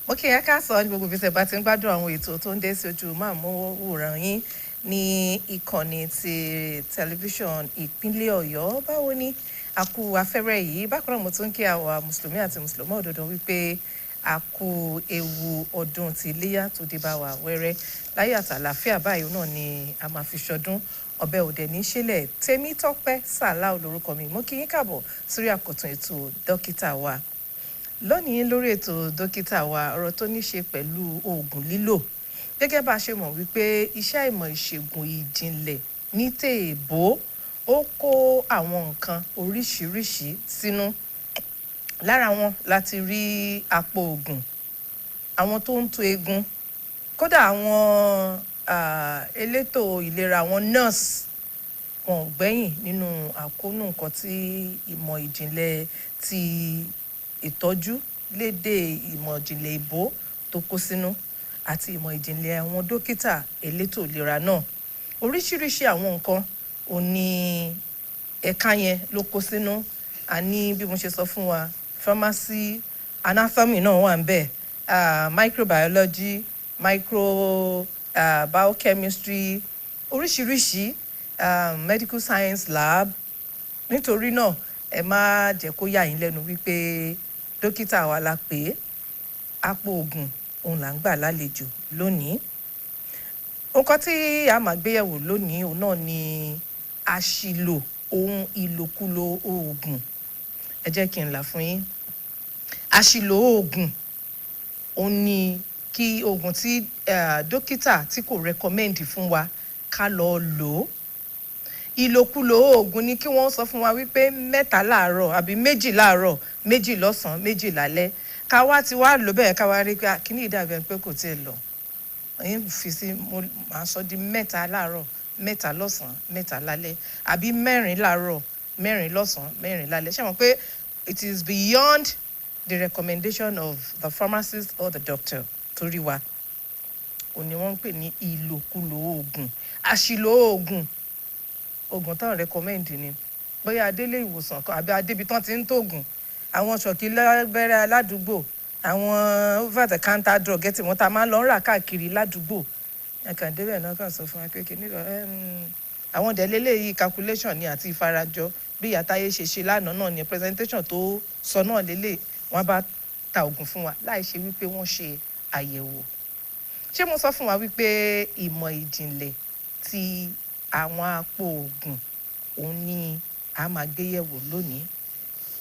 mo kí ẹ káàsán ní gbogbo ìbísẹ̀ bá ti ń gbádùn àwọn ètò tó ń dé sí ojú máàmúwòrán yín ní ìkànnì ti tẹlifíṣàn ìpínlẹ̀ Ọ̀yọ́. Báwo ni a kú afẹ́rẹ́ yìí? Bákan náà mo tún kí àwa mùsùlùmí àti mùsùlùmí òdodo wípé a kú ewu ọdún ti iléyá tó dé bá wa wẹ́rẹ́ láyé àtàlàáfíà. Báyìí náà ni a máa fi ṣọdún, ọbẹ̀ òdẹ ní ṣẹlẹ̀. Tèmítọ́pẹ́ Sàláù lórúkọ mi. Mo kí yín káàbọ̀ sórí àkọ́tún ètò Dokita Wa. Lónìí lórí ètò Dokita Wa, ọ̀rọ̀ tó ní ṣe pẹ̀lú oògùn lílò. Gẹ́gẹ́ bá a ṣe mọ̀ wípé iṣẹ́ ìmọ̀ ìṣègùn ìjìnlẹ̀ ní tèèbó ó kó àwọn nǹkan oríṣiríṣi sínú. Lára wọn láti rí àpò oògùn, àwọn tó ń to eegun, kódà àwọn elétò ìlera, àwọn nurse, wọn ò gbẹ́yìn nínú àkóónú nǹkan tí ìmọ̀ ìjìnlẹ̀ ti ìtọ́jú lédè ìmọ̀ ìjìnlẹ̀ ìbò tó kó sínú àti ìmọ̀ ìjìnlẹ̀ àwọn dókítà elétò ìlera náà. Oríṣiríṣi àwọn nǹkan ò ní ẹ̀ka yẹn ló kó sínú. A ní bí mo ṣe sọ fún wa, pharmacy, anatomy náà wà ńbẹ̀, microbiology, biochemistry, oríṣiríṣi medical science lab. Nítorí náà ẹ má jẹ́ kó yà yín lẹ́nu wípé Dókítà Wa la pè é. Àpò oògùn òun là ń gbà lálejò lónìí. Nǹkan tí a máa gbéyẹ̀wò lónìí òun náà ni àṣìlò ohun ìlòkulò oògùn. Ẹ jẹ́ kí n là fún yín. Àṣìlò oògùn òun ni kí oògùn tí dókítà tí kò recommend fún wa ká lọ lò ó. Ìlòkulò oògùn ni kí wọ́n sọ fún wa wípé 3 láàárọ̀ àbí 2 láàárọ̀, 2 lọ́sàn-án, 2 lálẹ́. Ká wá ti wá lò bẹ́ẹ̀ ká wá rí pé kíní ìdàbẹ̀ pé kò tiẹ̀ lọ. Ẹ̀yin fi sí máa sọ di 3 láàárọ̀, 3 lọ́sàn-án, 3 lálẹ́, àbí 4 láàárọ̀, 4 lọ́sàn-án, 4 lálẹ́. Ṣé mọ̀ pé it is beyond the recommendation of the pharmacist or the doctor. Torí wa òní wọ́n ń pè ní ìlòkulò oògùn. Àṣìlò oògùn táwọn recommend ni bóyá adélé ìwòsàn kan àbí adébi tán ti ń tóògùn, àwọn ṣọ̀kí lábẹ́rẹ́ aládùúgbò, àwọn over the counter drug tí wọ́n ta máa ń lọ rà káàkiri ládùúgbò. Ẹ̀kan débẹ̀ náà kàn sọ fún wa pé kíní àwọn dẹ̀lélẹ̀ yìí calculation ni àti ìfarajọ bí àtàyè ṣe lánàá náà ni presentation tó sọ náà lélẹ̀. Wọ́n bá ta oògùn fún wa láì ṣe wípé wọ́n ṣe àyẹ̀wò. Ṣé mo sọ fún wa wípé ìmọ̀ ìjìnlẹ̀ ti àwọn àpò oògùn òun ni a máa gbé yẹ̀wò lónìí?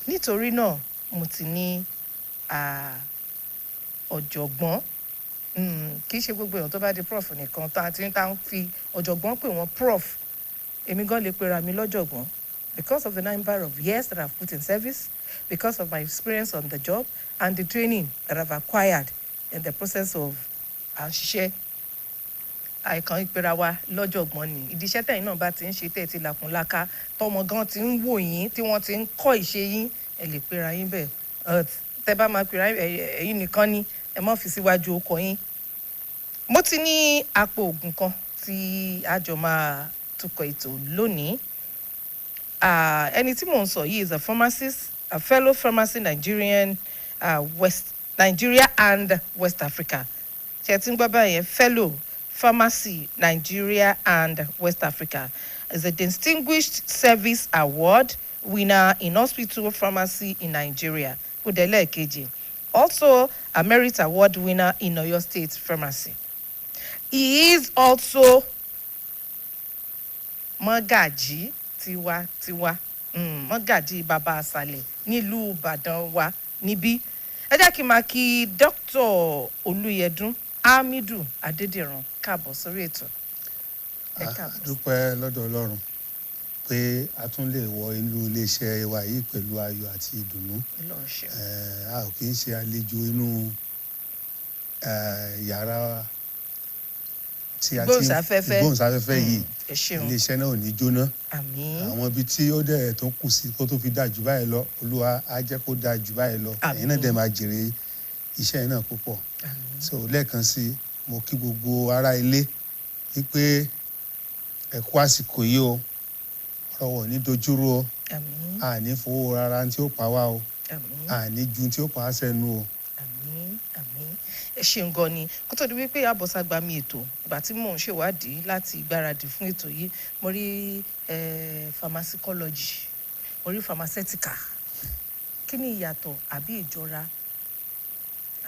Nítorí náà mo ti ní ọ̀jọ̀gbọ́n, kì í ṣe gbogbo èèyàn tó bá di prof nìkan tá ń fi ọ̀jọ̀gbọ́n pè wọ́n prof. Èmi gan lè pera mi lọ́jọ̀gbọ́n because of the number of years that I've put in service, because of my experience on the job and the training that I've acquired in the process of àṣìṣe. Àìkàn ìpera wa lọ́jọ̀gbọ́n ni ìdí iṣẹ́ tẹ̀yin náà bá ti ń ṣe tẹ̀ ti làkúnláká, tọmọ gan ti ń wò yín, tí wọ́n ti ń kọ́ ìṣe yín, ẹ lè pera yín bẹ́ẹ̀. Tẹ́ bá máa pera ẹ̀yin nìkan ni, ẹ má fi síwájú ọkọ yín. Mo ti ní àpò oògùn kan tí a jọ máa tukọ̀ ètò lónìí. Ẹni tí mò ń sọ yìí is a pharmacist, a fellow pharmacy Nigerian, Nigeria and West Africa. Ṣé ti ń gbọ́ báyẹn? Fellow Pharmacy Nigeria and West Africa is a distinguished service award winner in hospital pharmacy in Nigeria. Kudele Keji. Also a merit award winner in Oyo State Pharmacy. He is also Mọ́gàjí tiwa, Mọ́gàjí Bàbá Àsàlẹ̀ nílùú Ìbàdàn wa níbí. Ẹ jẹ́ kí n máa kí Dr. Olúyẹdùn Hamidu Adédìran káàbọ̀ sórí ètò. Ẹ káàbọ̀. Dúpẹ́ lọ́dọ̀ Ọlọ́run pé a tún lè wọ inú iléeṣẹ́ wa yìí pẹ̀lú ayọ̀ àti ìdùnnú. A ò kì í ṣe àlejò inú yàrá tí a ti gbóhùnsáfẹ́fẹ́ yìí. Iléeṣẹ́ náà ò ní jóná. Àmín. Àwọn ibi tí ó dẹ̀ tó kù sí kó tó fi dáa jù báyìí lọ, Olúwa á jẹ́ kó dáa jù báyìí lọ. Ẹ̀yin náà dẹ̀ máa jèrè iṣẹ́ náà púpọ̀. So lẹ́ẹ̀kan sí mo kí gbogbo ará ilé wípé ẹ kú àsìkò yìí o, ọ̀rọ̀ wọ̀ ní dojúrú o, àní fowó rárá tí ó pa wá o, àní ju tí ó pa á sẹ́nu o. ẹ ṣeun gan ni kó tó di wípé àbọ̀sàgbà mi ètò ìgbà tí mò ń ṣèwádìí láti gbáradì fún ètò yìí mo rí pharmacology mo rí pharmaceutical kí ni ìyàtọ̀ àbí ìjọra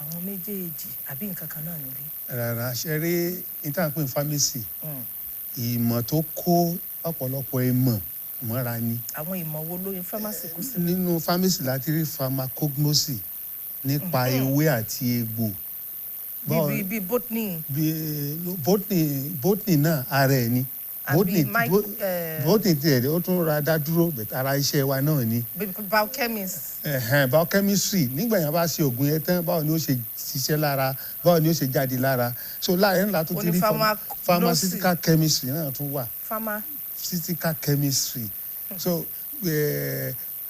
àwọn méjèèjì àbí nǹkan kan náà níbí. rárá ṣe rí ìtàpín pharmacy ìmọ̀ tó kó ọ̀pọ̀lọpọ̀ ìmọ̀ mọ́ra ni. àwọn ìmọ̀ wo ló yẹ pharmacy kó sí. nínú pharmacy láti rí pharmacognosy nípa ewé àti egbò. bí botany. botany náà ara ẹ̀ ni. botany tiẹ̀ ó tún ra dá dúró ara iṣẹ́ wa náà ni. biochemist. biochemistry nígbà yẹn bá ṣe oògùn yẹn tán báwo ni ó ṣe ṣiṣẹ́ lára báwo ni ó ṣe jáde lára so láàrin ńlá tó ti rí pharmaceutical chemistry náà tún wà. pharmaceutical chemistry so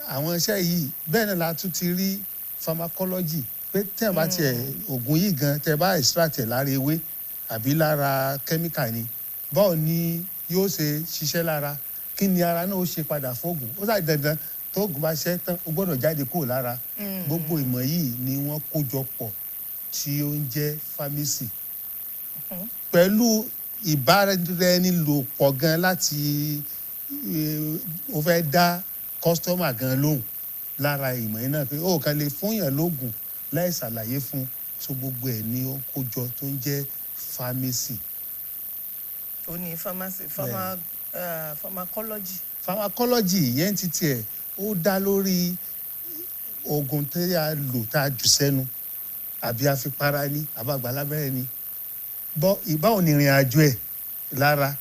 àwọn iṣẹ́ yìí bẹ́ẹ̀ náà la tún ti rí pharmacology pé tẹ́ ẹ̀ bá tiẹ̀ oògùn yìí gan tẹ́ ẹ bá extract ẹ̀ lára ewé àbí lára chemical ni báwo ni yóò ṣe ṣiṣẹ́ lára kí ni ara náà ó ṣe padà fóògùn ó ṣàì dandan tó oògùn bá ṣe tán ó gbọ́dọ̀ jáde kúrò lára gbogbo ìmọ̀ yìí ni wọ́n kó jọ pọ̀ tí ó ń jẹ́ pharmacy pẹ̀lú ìbáraẹnilòpọ̀ gan láti ó fẹ́ dá kọ́sítọ́mà gan lóhùn lára ìmọ̀ yìí náà pé ó kàn lè fún yàn lóògùn láì ṣàlàyé fún so gbogbo ẹ̀ ni ó kó jọ tó ń jẹ́ pharmacy. ó ní pharmacy pharmacology. pharmacology yẹn ti tiẹ̀ ó dá lórí oògùn tí a lò tá a jù sẹ́nu àbí a fi para ní àbàgbà lábẹ́rẹ́ ni báwo ni ìrìn àjò ẹ̀ lára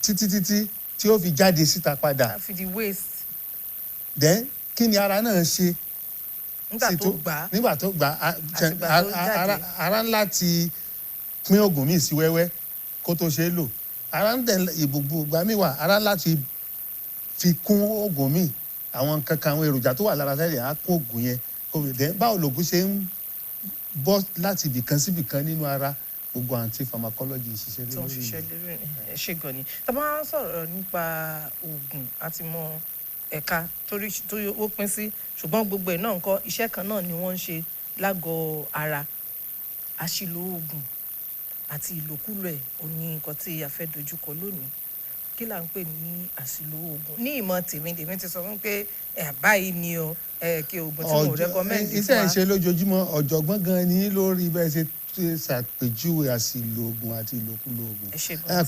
títí tí ó fi jáde síta padà. àfi di waste. then kí ni ara náà ṣe. nígbà tó gbà ara ńlá ti pín oògùn míì sí wẹ́wẹ́ kó tó ṣe é lò ara ń tẹ̀ ìbùbù gbà mí wà ara láti fi kún oògùn míì àwọn kankan àwọn èròjà tó wà lára tẹ́lẹ̀ á kún oògùn yẹn then báwo lògùn ṣe ń bọ́ láti ibìkan síbìkan nínú ara gbogbo àǹtí pharmacology ṣiṣẹ́ lórí. tó ń ṣiṣẹ́ lórí ẹ̀ ṣe gan ni tá a bá sọ̀rọ̀ nípa oògùn àti mọ ẹ̀ka tó ó pín sí ṣùgbọ́n gbogbo ẹ̀ náà ńkọ́ iṣẹ́ kan náà ni wọ́n ń ṣe lágọ̀ọ́ ara àṣìlò oògùn àti ìlòkulò ẹ̀ ò ní nǹkan tí a fẹ́ dojúkọ lónìí kí là ń pè ní àṣìlò oògùn ní ìmọ̀ tèmi ti sọ fún pé báyìí ni o kí oògùn tí mo recommend fún wa. iṣẹ́ ìṣe lójoojúmọ́ ọ̀jọ̀gbọ́n gan ni lórí bẹ́ẹ̀ ṣe ṣàpèjúwe àṣìlò oògùn àti ìlòkulò oògùn.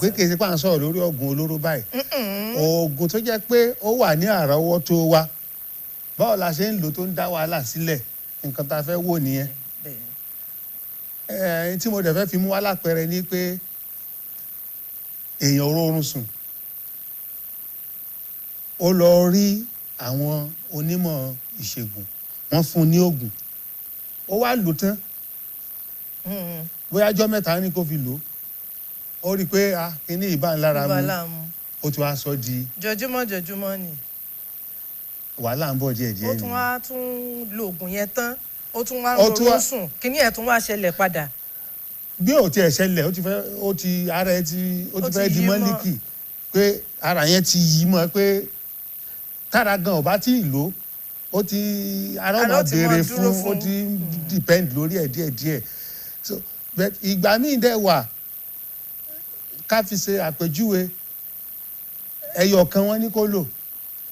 pé kì í ṣe pà ń sọ̀rọ̀ lórí oògùn olóró báyìí oògùn tó jẹ́ pé ó wà ní àrọ́wọ́tó wa báwo la ṣe ń lò tó ń dá wàhálà sílẹ̀ nǹkan tá a fẹ́ wò nìyẹn. tí mo dẹ̀ fẹ́ fi mú wá lápẹẹrẹ ni pé èèyàn rọrùn sùn ó lọ rí àwọn onímọ̀ ìṣègùn wọ́n fún un ní oògùn ó wá lò tán bóyá ọjọ́ mẹ́ta ní kó fi lò ó rí i pé kíní ìbá ń lára mu ó tún wá sọ di. jọjúmọ́ ni. wàhálà ń bọ̀ díẹ̀díẹ̀ ni. ó tún wá lo oògùn yẹn tán ó tún wá ronú sùn kíní ẹ̀ tún wá ṣẹlẹ̀ padà. bí ó tiẹ̀ ṣẹlẹ̀ ara ẹ ti fẹ́ di mọ́líkì pé ara yẹn ti yí mọ́ pé tára gan ò bá tí ì lò ó ti ara ò máa béèrè fún ó ti depend lórí ẹ̀ díẹ̀díẹ̀ so ìgbà míì dẹ̀ wà ká fi ṣe àpèjúwe ẹyọ kan wọ́n ní kó lò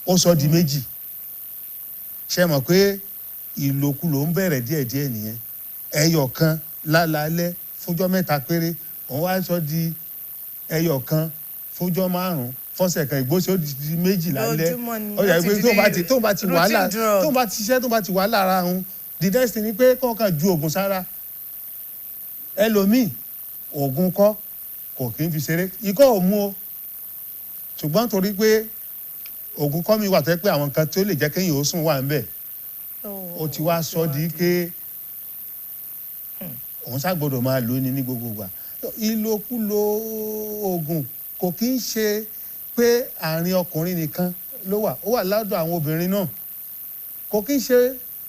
ó sọ di méjì ṣe mọ̀ pé ìlòkulò ń bẹ̀rẹ̀ díẹ̀díẹ̀ nìyẹn ẹyọ kan lálálẹ́ fúnjọ́ mẹ́ta péré òun wá sọ di ẹyọ kan fúnjọ́ márùn-ún fọ́sẹ̀ kan ìgbóṣe ó di méjì lálẹ́ ọjà ìgbé tó bá ti wàhálà tó bá ti ṣiṣẹ́ tó bá ti wà lára òun the next thing ni pé kọ́ọ̀kan ju oògùn sára ẹlòmíì oògùn kọ́ kò kí n fi ṣeré ikọ́ ò mú o ṣùgbọ́n torí pé oògùn kọ́ mi wà tó yẹ pé àwọn nǹkan tó lè jẹ́ kéèyàn ó sùn wà ń bẹ̀ ó ti wá sọ di pé òun ṣàgbọ́dọ̀ máa lò ní gbogbo ìgbà ìlòkulò oògùn kò kí ń ṣe pé àárín ọkùnrin nìkan ló wà ó wà lọ́dọ̀ àwọn obìnrin náà kò kí ń ṣe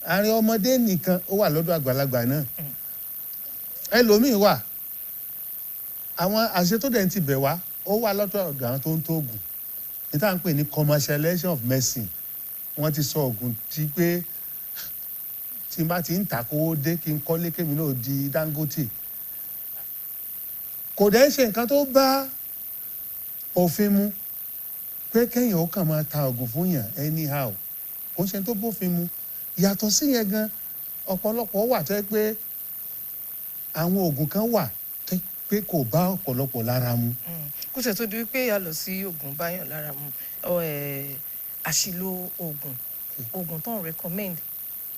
àárín ọmọdé nìkan ó wà lọ́dọ̀ àgbàlagbà náà ẹlòmíín wà àwọn àṣẹ tó dẹ̀ ń ti bẹ̀ wá ó wà lọ́dọ̀ ọ̀dọ̀ àwọn tó ń tó oògùn ní tá à ń pè ní commercialization of medicine wọ́n ti sọ oògùn tí pé tí n bá ti ń tà kówó dé kí n kọ́lé kémi náà di Dangote kò dẹ́ ṣe nǹkan tó bá òfin mu pé kéèyàn ó kàn máa ta oògùn fún yàn anyhow kò ń ṣe tó bófin mu yàtọ̀ sí yẹn gan ọ̀pọ̀lọpọ̀ wà tó yẹ pé àwọn oògùn kan wà tó pé kò bá ọ̀pọ̀lọpọ̀ lára mu. kó ṣe tó di wípé a lọ sí oògùn báyàn lára mu àṣìlò oògùn tó ń recommend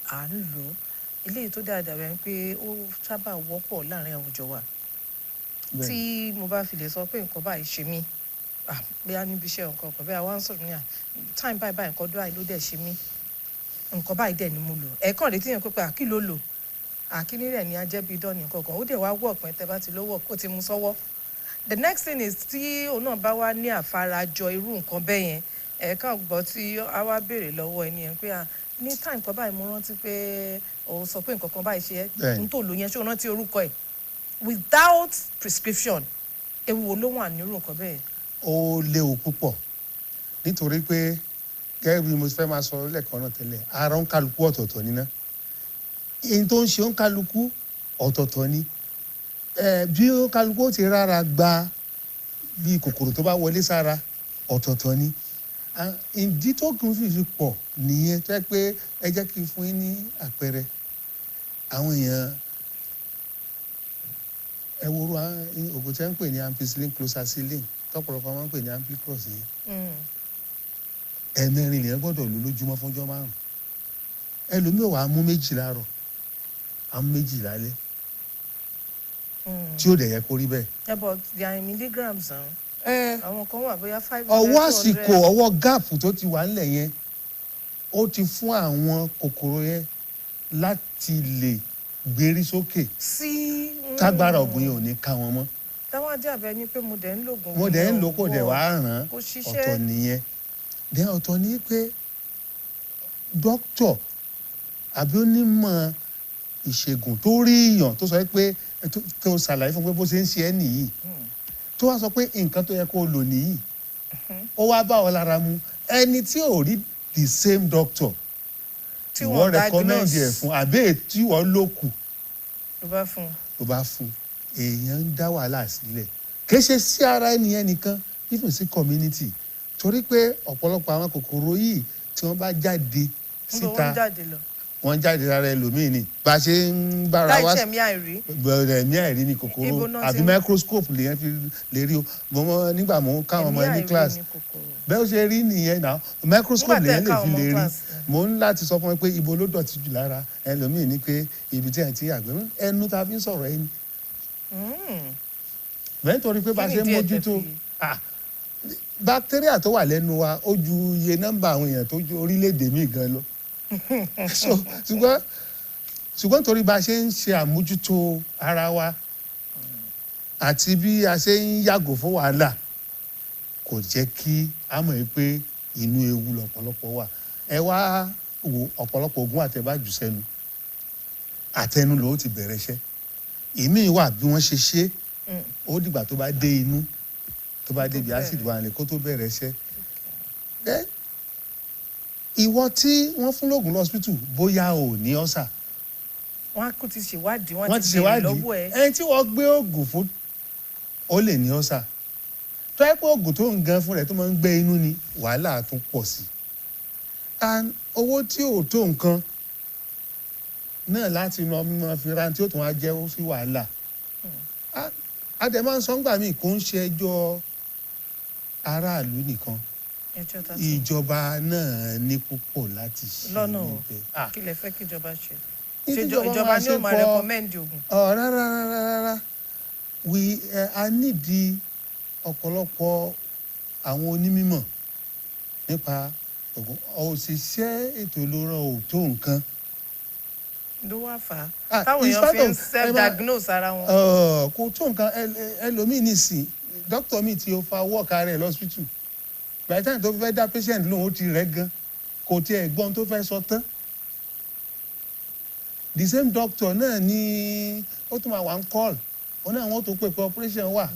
à ń lò eléyìí tó dáadáa rẹ pé ó sábà wọ́pọ̀ láàrin àwùjọ wa tí mo bá fi lè sọ pé nǹkan báyìí ṣe mí bóyá níbi iṣẹ́ nǹkan kan bóyá wá ń sọ̀rọ̀ ní time báyìí nǹkan dúrà ló dẹ̀ ṣe mí nǹkan báyìí dẹ̀ ni mo lò ẹ̀ẹ̀kan retí yẹn pé kí ló lò àkíní rẹ̀ ní ajẹ́bí dọ́ọ̀nì nǹkan kan ó dẹ̀ wá wọ̀ pẹ́ tẹ́ bá ti lówó kó ti mú sọ́wọ́ the next thing is tí òun náà bá wá ní àfarajọ irú nǹkan bẹ́ẹ̀ yẹn ẹ̀ẹ̀kan gbọ́ tí a wá béèrè lọ́wọ́ ẹni yẹn pé ní time kan báyìí mo rántí pé òun sọ pé nǹkan kan báyìí ṣe é n tó lò yẹn ṣé o rántí orúkọ ẹ̀ without prescription ewu wo ló wà nírú nǹkan bẹ́ẹ̀. ó léwu púpọ̀ nítorí pé gẹ́gẹ́ bí mo fẹ́ máa sọ lẹ́ẹ̀kan náà tẹ́lẹ̀ ara ń kálukú ọ̀tọ̀ọ̀tọ̀ níná èyí tó ń ṣe ń kálukú ọ̀tọ̀ọ̀tọ̀ ni bí ó kálukú ó ti rárá gba bí kòkòrò tó bá wọlé sára ọ̀tọ̀ọ̀tọ̀ ni ìdí tó kún fìfì pọ̀ nìyẹn tó yẹ pé ẹ jẹ́ kí n fún yín ní àpẹẹrẹ àwọn èèyàn ẹ wo oògùn tí wọ́n ń pè ní ampicillin cloxacillin tọ́pọ̀lọpọ̀ máa ń pè ní ampicross yẹn ẹ̀ẹ̀mẹrin lèyàn gbọ́dọ̀ lò lójúmọ́ fúnjọ́ 5 ẹlòmíì wàá mú 2 láàárọ̀ á mú 2 lálẹ́ tí ó dẹ̀ yẹ kó rí bẹ́ẹ̀. but there are milligrams àwọn kan wà bóyá 500. ọwọ́ àsìkò ọwọ́ gáàpù tó ti wà ńlẹ̀ yẹn ó ti fún àwọn kòkòrò yẹn láti lè gbérí sókè sí tágbára ọ̀gùn yẹn ò ní ká wọn mọ́. táwọn ajá abẹ ni pé mo dẹ̀ ń lògùn. mo dẹ̀ ń lò kó dẹ̀ wá ràn án ọ̀tọ̀ nìyẹn dẹ̀ ọ̀tọ̀ ní pé dókítọ̀ àbí onímọ̀ ìṣègùn tó rí èèyàn tó sọ pé tó ṣàlàyé fún pé bó ṣe ń ṣe ẹ́ nìyí tó wá sọ pé nǹkan tó yẹ kó lò nìyí ó wá bá ọ lára mu ẹni tí ò rí the same doctor tí wọ́n recommend ẹ̀ fún àbí tí wọ́n lò kù ló bá fún èèyàn ń dá wàhálà sílẹ̀ kì í ṣe sí ara ẹnìyẹn nìkan even sí community torí pé ọ̀pọ̀lọpọ̀ àwọn kòkòrò yìí tí wọ́n bá jáde síta wọ́n jáde lára ẹlòmíì ni bá a ṣe ń bára wá láìsẹ̀mí àìrí ẹ̀mí àìrí ni kòkòrò àbí microscope lèyàn fi lè rí o mo nígbà mo káwọn ọmọ ní class bẹ́ẹ̀ ó ṣe rí nìyẹn náà microscope lèyàn lè fi lè rí mo ń láti sọ fún mi pé ibo ló dọ̀tí jù lára ẹlòmíì ni pé ibi tí ẹ̀ ti yàgbẹ́ ẹnu ta fi ń sọ̀rọ̀ ẹni bẹ́ẹ̀ torí pé bá a ṣe ń mójútó bacteria tó wà lẹ́nu wa ó ju iye nọ́mbà àwọn èèyàn tó ju orílẹ̀-èdè míì gan lọ ṣùgbọ́n torí bá a ṣe ń ṣe àmójútó ara wa àti bí a ṣe ń yàgò fún wàhálà kò jẹ́ kí a mọ̀ pé inú ewu lọ́pọ̀lọpọ̀ wà ẹ wá wo ọ̀pọ̀lọpọ̀ oògùn àtẹ̀bájù sẹ́nu àtẹnu ló ti bẹ̀rẹ̀ iṣẹ́ ìmíì wà bí wọ́n ṣe ṣe ó dìgbà tó bá dé inú tó bá débi acid wà ní kó tó bẹ̀rẹ̀ iṣẹ́ ìwọ tí wọ́n fún lóògùn lọ́sítù bóyá ò ní ọ́sà. wọ́n kò ti ṣèwádìí wọ́n ti bèrè lọ́wọ́ ẹ. ẹni tí wọ́n gbé oògùn fún ó lè ní ọ́sà tó yẹ pé oògùn tó ń gan fún rẹ̀ tó máa ń gbé inú ni wàhálà tún pọ̀ sí i. and owó tí ò tó nǹkan náà láti lọ mímọ fi ra tí ó tún wá jẹ́ sí wàhálà. adẹ̀ máa ń sọ ńgbà míì kò ń ṣe ẹjọ́ aráàlú nìkan ìjọba náà ní púpọ̀ láti ṣe lọ́nà o kí lẹ fẹ́ kí ìjọba ṣe ìjọba ni ó máa rẹkọmẹ́ndì oògùn. rárá a nídìí ọ̀pọ̀lọpọ̀ àwọn onímọ̀ nípa oògùn òṣìṣẹ́ ètò ìlera ò tó nǹkan. ló wá fà á táwọn èèyàn fi ń self-diagnose ara wọn. kò tó nǹkan ẹlòmíì nìsín dókítà mi ti fa wọ́ọ̀kà rẹ̀ lọ́sítù by the time tó fẹ́ dá patient lóhùn ó ti rẹ̀ gan kò tiẹ̀ gbọ́n tó fẹ́ sọ tán the same doctor náà ni ó tún máa wà ń call ó náà wọ́n tó pè pé operation wà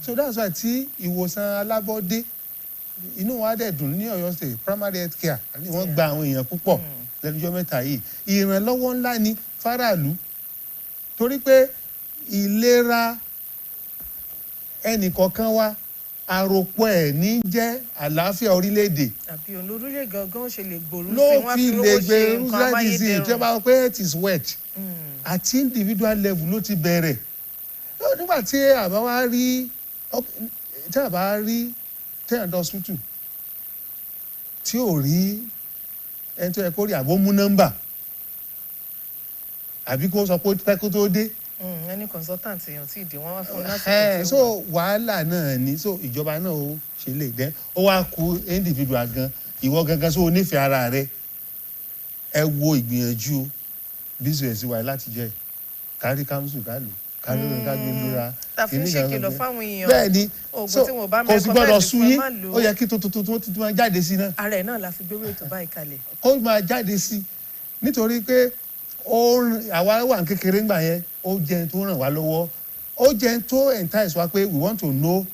so that's why tí ìwòsàn alábọ́dé inú wa dẹ̀ dùn ní Ọ̀yọ́ state primary health care wọ́n gba àwọn èèyàn púpọ̀ lẹ́nujọ́ mẹ́ta yìí ìrànlọ́wọ́ ńlá ni fáráàlú torí pé ìlera ẹnìkọ̀ọ̀kan wa àròpọ̀ ẹ̀ ní jẹ́ àlàáfíà orílẹ̀-èdè àbí olórílẹ̀ gangan ṣe lè gbòòrò sí ló wọn fi fi lè rówó gbé ṣe nǹkan rúṣẹ́dì sí amáyédẹrùn. ìjọba pé it is wet àti individual level ló ti bẹ̀rẹ̀ nígbà tí àbá wa rí tí àbá rí tẹ́yàn hospital tí ò rí ẹni tó yẹ kó rí àbó mú nọ́mbà àbí kó sọ pé pẹ́ kó tó dé. ẹni consultant èèyàn tí ìdí wọn wá fún un lásìkò tí so wàhálà náà ni so ìjọba náà ó ṣe lè dẹ́ ó wá ku individual gan ìwọ gangan so onífẹ̀ẹ́ ara rẹ ẹ wo ìgbìyànjú BCOS wa láti jẹ́ kárí kámsù ká lò kárí ká gbé lóra tàfi ń ṣèkìlọ̀ fáwọn èèyàn bẹ́ẹ̀ ni oògùn tí wọn bá kò sì gbọ́dọ̀ sú yín má lò ó yẹ kí tuntun tó ti máa jáde sí náà ara ẹ̀ náà la fi gbé ètò báyìí kalẹ̀. kó máa jáde sí nítorí pé àwa wà ní kékeré ńgbà yẹn ó jẹ́ tó ràn wá lọ́wọ́ ó jẹ́ tó entice wa pé we want to know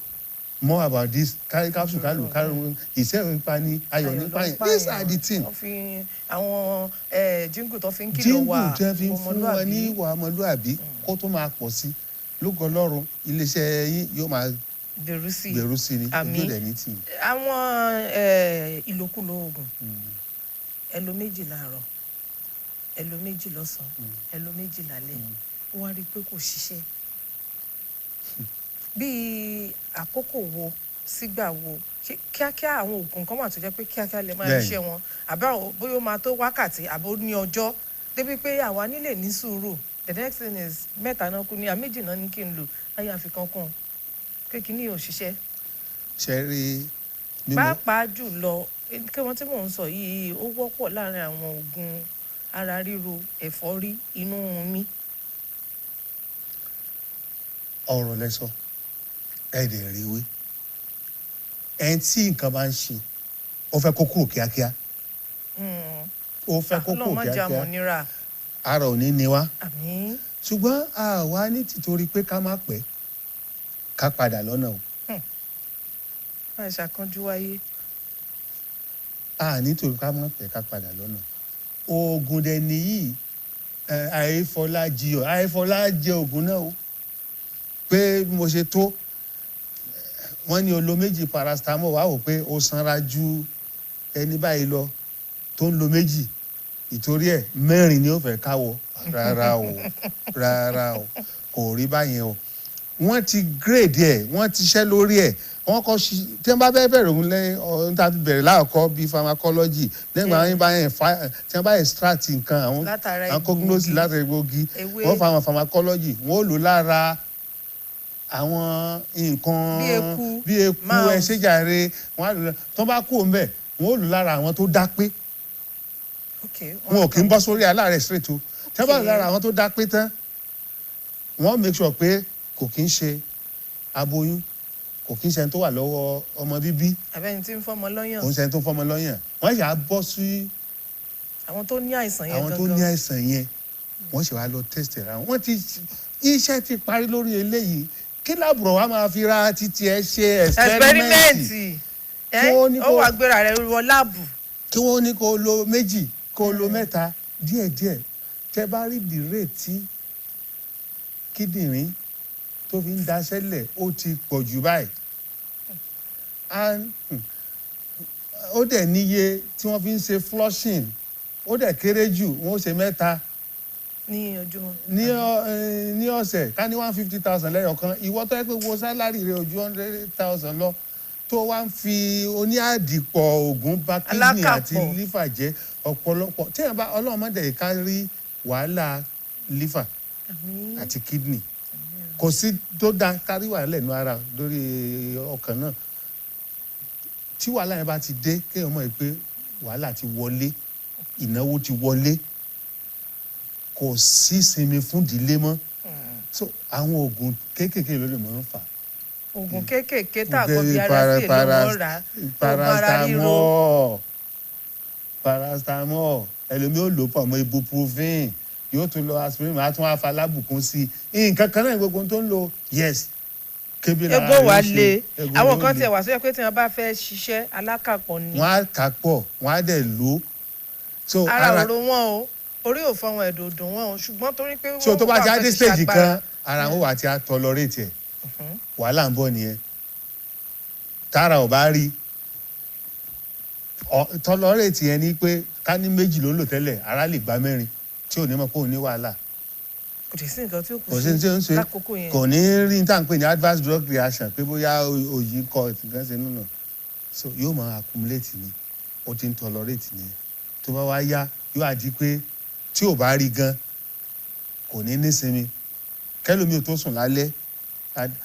more about this kárí capsule ká lò kárí ìṣẹ́ nípa ni ayọ̀ nípa yẹn these are the things. wọ́n fi àwọn jíngù tó fi ń kìlọ̀ jíngù wà tí wọ́n fi ń fún wọn ní ìwà ọmọlúàbí kó tó máa pọ̀ sí lógo Ọlọ́run iléeṣẹ́ yín yóò máa gbèrú sí ni ojú rẹ̀ ní tì. àwọn ìlòkulò oògùn ẹ lo méjì láàárọ̀ ẹ lo méjì lọ́sàn-án ẹ lo méjì lálẹ́ ó wá rí i pé kò ṣiṣẹ́ bíi àkókò wo sígbà wo kíákíá àwọn oògùn kan wà tó jẹ́ pé kíákíá lè máa ṣiṣẹ́ wọn àbá bóyá ó máa tó wákàtí àbó ní ọjọ́ débi pé àwa nílè ní sùúrù the next thing is mẹ́ta náà kú ní àméjì náà ní kí n lò ayé àfikàn kan pé kí ni ò ṣiṣẹ́. ṣe rí i. pàápàá jùlọ kí wọ́n tí mò ń sọ yìí ó wọ́pọ̀ láàrin àwọn oògùn ara ríro ẹ̀fọ́rí inú mi. ọ̀rọ̀ lẹ́sọ ẹ̀ẹ́dẹ̀ ríwé ẹni tí nǹkan bá ń ṣe ó fẹ́ kó kúrò kíákíá ó fẹ́ kó kúrò kíákíá ara ò ní ni wá ṣùgbọ́n àwa ní tìtorí pé ká má pẹ́ ká padà lọ́nà o. máa ṣàkánjú wáyé. nítorí ká má pẹ́ ká padà lọ́nà oògùn dẹ̀ nìyí àìfọlá jẹ oògùn náà o pé mo ṣe tó wọ́n ní olo méjì paracetamol wá wò pé ó sanra ju ẹni báyìí lọ tó ń lo méjì ìtorí ẹ̀ mẹ́rin ni ó fẹ́ káwọ́ rárá o kò rí báyẹn o wọ́n ti grade ẹ̀ wọ́n ti ṣẹ́ lórí ẹ̀ wọ́n kọ́ tí wọ́n bá fẹ́ bẹ̀rẹ̀ òun lẹ́yìn ohun tá a fi bẹ̀rẹ̀ láàkọ́ bíi pharmacology lẹ́yìn àwọn yẹn bá yẹn tí wọ́n bá extract nǹkan àwọn cognosy látara egbògi wọ́n fa àwọn pharmacology wọ́n ó lò lára àwọn nǹkan bí eku ẹṣẹ́jàre wọ́n á lò tó bá kú òun bẹ̀ wọ́n ó lò lára àwọn tó dá pé wọn ò kì í bọ́ sórí aláàrẹ̀ straight o tí wọ́n bá lò lára àwọn tó dá pé tán wọ́n make sure pé kò kí ń ṣe aboyún kò kí ń ṣe ẹni tó wà lọ́wọ́ ọmọ bíbí. àbẹ́ni tí ń fọmọ lọ́yàn. kò ń ṣe ẹni tó ń fọmọ lọ́yàn. wọ́n ṣe á bọ́ sí. àwọn tó ní àìsàn yẹn gangan. àwọn tó ní àìsàn yẹn wọ́n ṣe wá lọ test ra wọ́n ti iṣẹ́ ti parí lórí eléyìí kí láàbùrọ̀ wa máa fi ra títí ẹ ṣe ẹ̀sipẹ́rímẹ́ǹtì ó wà gbéra rẹ̀ wọ láàbù. kí wọ́n ní kó lo méjì kó lo mẹ́ta díẹ̀díẹ̀ tẹ́ bá rí the rate tí kíndìnrín tó fi ń daṣẹ́lẹ̀ ó ti pọ̀ jù báyìí ó dẹ̀ níye tí wọ́n fi ń ṣe flushing ó dẹ̀ kéré jù wọ́n ó ṣe mẹ́ta ní ojúmọ́ ní ọ̀sẹ̀ ká ní 150,000 lẹ́yọ̀kan ìwọ tó yẹ pé wo sálárì rẹ ojú 100,000 lọ tó wá ń fi oníàdìpọ̀ oògùn bá kídìnì àti lífà jẹ́ ọ̀pọ̀lọpọ̀ tí ọlọ́run má dẹ̀ ká rí wàhálà lífà àti kídìnì kò sí tó dá kárí wàhálà ẹnu ara lórí ọkàn náà tí wàhálà yẹn bá ti dé kéèyàn mọ̀ pé wàhálà ti wọlé ìnáwó ti wọlé kò sí sinmi fún ìdílé mọ́ so àwọn oògùn kéékèèké ló lè mọ̀ ń fà. oògùn kéékèèké tá a kọ bí ara sí èlò wọn rà paracetamol ẹlòmíì ò lò pọ̀ mọ́ ibuprofen yóò tún lọ aspirin máa tún wá fa alábùkún sí i nǹkan kan náà gbogbo tó ń lo yes kébí lára egbò wà lé àwọn kan tiẹ̀ wà sóyẹ pé tí wọ́n bá fẹ́ ṣiṣẹ́ alákàpọ̀ ni. wọ́n á kà pọ̀ wọ́n á dẹ̀ lò so ara òro wọn o orí ò fọwọn ẹ̀dòdò wọn o ṣùgbọ́n torí pé so tó bá ti á dé stage kan ara wọn wà tí a tolerate ẹ̀ Mhm. wàhálà ń bọ̀ nìyẹn tára ò bá rí tolerate yẹn ni pé ká ní méjì ló ń lò tẹ́lẹ̀ ara lè gba mẹ́rin tí ò ní mọ̀ pé ò ní wàhálà kò dé sí nǹkan tí ó kù kò sí ní tí ó ń sí ṣe lákòókò yẹn. kò ní rí ní tá à ń pè ní adverse drug reaction pé bóyá òyì kọ nǹkan ṣe nínú so yóò máa accumulate ni ó ti ń tolerate ni tó bá wá yá yóò àdí pé tí ò bá rí gan kò ní nísinmi kẹlòmí ò tó sùn lálẹ́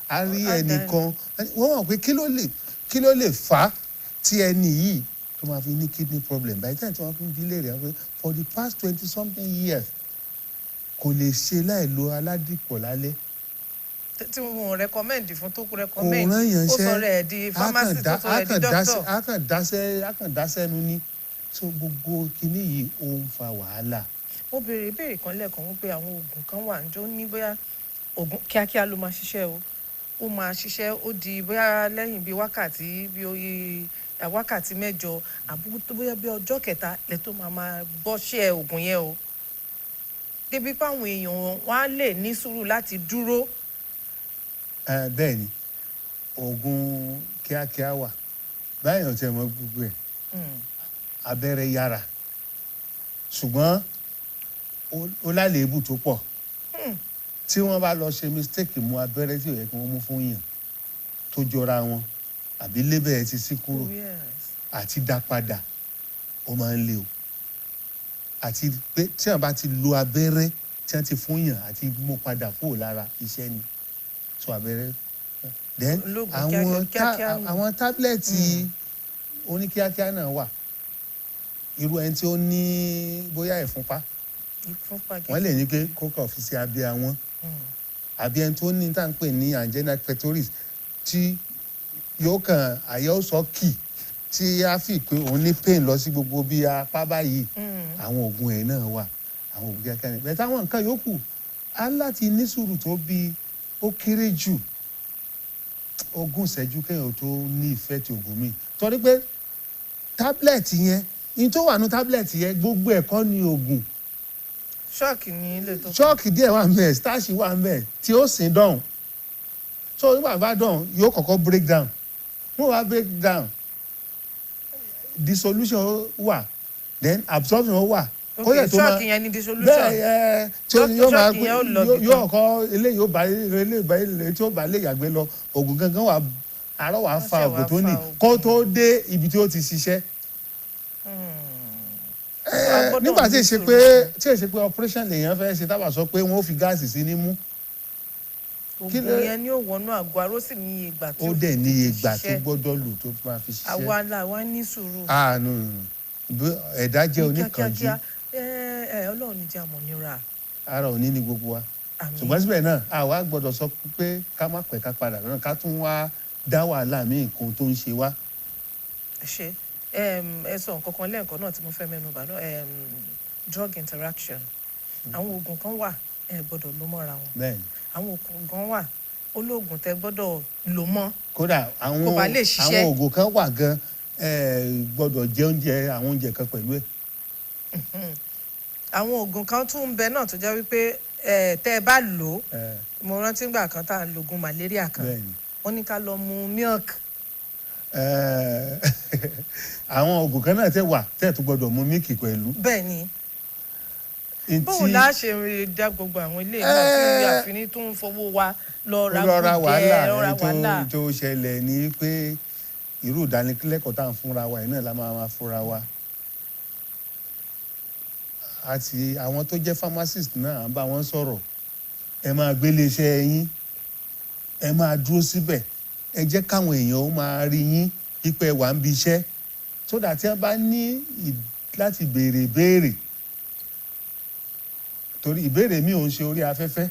a rí ẹnìkan wọ́n mọ̀ pé kí ló lè fà á tí ẹni yìí tó máa fi ní kidney problem by the time tí wọ́n fi ń bí léèrè pé for the past 20 something years kò lè ṣe láì lo aládìpọ̀ lálẹ́. tí wọn recommend fún tó recommend kò rán yàn ó ṣẹ́ sọ rẹ̀ di pharmacist tó sọ rẹ̀ di doctor. a kàn dá sẹ́nu ní so gbogbo kinní yìí ó ń fa wàhálà. mo béèrè ìbéèrè kan lẹ́ẹ̀kan wípé àwọn oògùn kan wà níjọ́ ní bóyá oògùn kíákíá ló máa ṣiṣẹ́ o ó máa ṣiṣẹ́ ó di bóyá lẹ́yìn bíi wákàtí bíi oye wákàtí mẹ́jọ àbúrò tó bóyá bíi ọjọ́ kẹta lẹ tó máa bọ́ṣẹ́ oògùn yẹn o débi fáwọn èèyàn wọn á lè ní sùúrù láti dúró. bẹ́ẹ̀ ni oògùn kíákíá wà báyìí ọ̀tí ẹ̀ mọ́ gbogbo ẹ̀ abẹ́rẹ́ yára ṣùgbọ́n ó lálébù tó pọ̀ tí wọ́n bá lọ ṣe mistake mú abẹ́rẹ́ tí ò yẹ kí wọ́n mú fún yàn tó jọra wọn àbí lébẹ̀ ẹ ti sí kúrò àti dá padà ó máa ń le o àti pé tí wọ́n bá ti lo abẹ́rẹ́ tí wọ́n ti fún yàn àti mú padà kúrò lára iṣẹ́ ni so abẹ́rẹ́ then àwọn tábìlẹ̀tì oníkíákíá náà wà irú ẹni tí ó ní bóyá ìfúnpá wọ́n lè ní pé kó kàn fi sí abẹ́ àwọn àbí ẹni tó ní tá à ń pè ní angina pectoris tí yóò kàn àyà ó sọ kì tí a fi pé òun ní pain lọ sí gbogbo bí apá báyìí àwọn oògùn ẹ̀ náà wà àwọn oògùn kíákíá náà bẹ́ẹ̀ táwọn nǹkan yòókù á láti ní sùúrù tó bí ó kéré jù ogún ìṣẹ́jú kéèyàn tó ní ìfẹ́ ti oògùn mi torí pé tábìlẹ̀tì yẹn ní tó wà ní tábìlẹ̀tì yẹn gbogbo ẹ̀kọ́ ní oògùn ṣọ́ọ̀kì ní ilé tó. ṣọ́ọ̀kì díẹ̀ wà ń bẹ̀ starch wà ń bẹ̀ tí ó sìn dọ̀hún so nígbà bá dọ̀hún yóò kọ́kọ́ break down wọ́n wá break down dissolution wà then absorption wà. ok ṣọ́ọ̀kì yẹn ni dissolution. bẹ́ẹ̀ tí yóò kọ́ eléyìí ó bá eléyìí tí ó bá lè yàgbé lọ oògùn gangan wà àárọ̀ wà fa oògùn tó ní kó tó dé ibi tí ó ti ṣiṣẹ́. nígbà tí èsì pé operation lèèyàn fẹ́ ṣe tábà sọ pé wọ́n ó fi gáàsì sí ní mú. oògùn yẹn ni ó wọnú àgọ́ aró sì ní iye ìgbà tó ó dẹ̀ ní iye ìgbà tó gbọ́dọ̀ lò tó máa fi ṣiṣẹ́. àwa ní sùúrù. ẹ̀dá jẹ́ oníkànjú. ọlọ́run ní jẹ́ àmọ́ nira. ara òní ni gbogbo wa ṣùgbọ́n síbẹ̀ náà àwa gbọ́dọ̀ sọ pé ká má pẹ́ ká padà lọ́nà ká tún wá dá wàhálà míì kan tó ń ṣe wá. ṣe ẹ sọ nǹkan kan lẹ́ẹ̀kan náà tí mo fẹ́ mẹ́nu bà náà drug interaction àwọn oògùn kan wà ẹ gbọ́dọ̀ lò mọ́ra wọn bẹ́ẹ̀ni àwọn oògùn kan wà olóògùn tẹ gbọ́dọ̀ lò mọ́ kódà àwọn oògùn kan wà gan gbọ́dọ̀ jẹ àwọn oúnjẹ kan pẹ̀lú ẹ̀. àwọn oògùn kan tún ń bẹ náà tó jẹ́ wípé tẹ́ ẹ bá lò ó mo rántí ìgbà kan tá à ń lo oògùn malaria kan wọ́n ní ká lọ mu milk. àwọn oògùn kan náà tẹ wà tẹ tó gbọ́dọ̀ mu mílìkì pẹ̀lú. bẹ́ẹ̀ni bóun la ṣe dá gbogbo àwọn ilé náà tí àfin tó ń fowó wa lọ ra wàhálà tó ṣẹlẹ̀ ní pé irú ìdánilẹ́kọ̀ọ́ tá à ń fúnra wa yìí náà la máa fúnra wa àti àwọn tó jẹ́ pharmacist náà à ń bá wọn sọ̀rọ̀ ẹ máa gbélé iṣẹ́ yín ẹ máa dúró síbẹ̀ ẹ jẹ́ káwọn èèyàn ó máa rí yín pípẹ́ wà ń bi iṣẹ́ sódà tí wọ́n bá ní láti béèrè béèrè torí ìbéèrè mi ò ń ṣe orí afẹ́fẹ́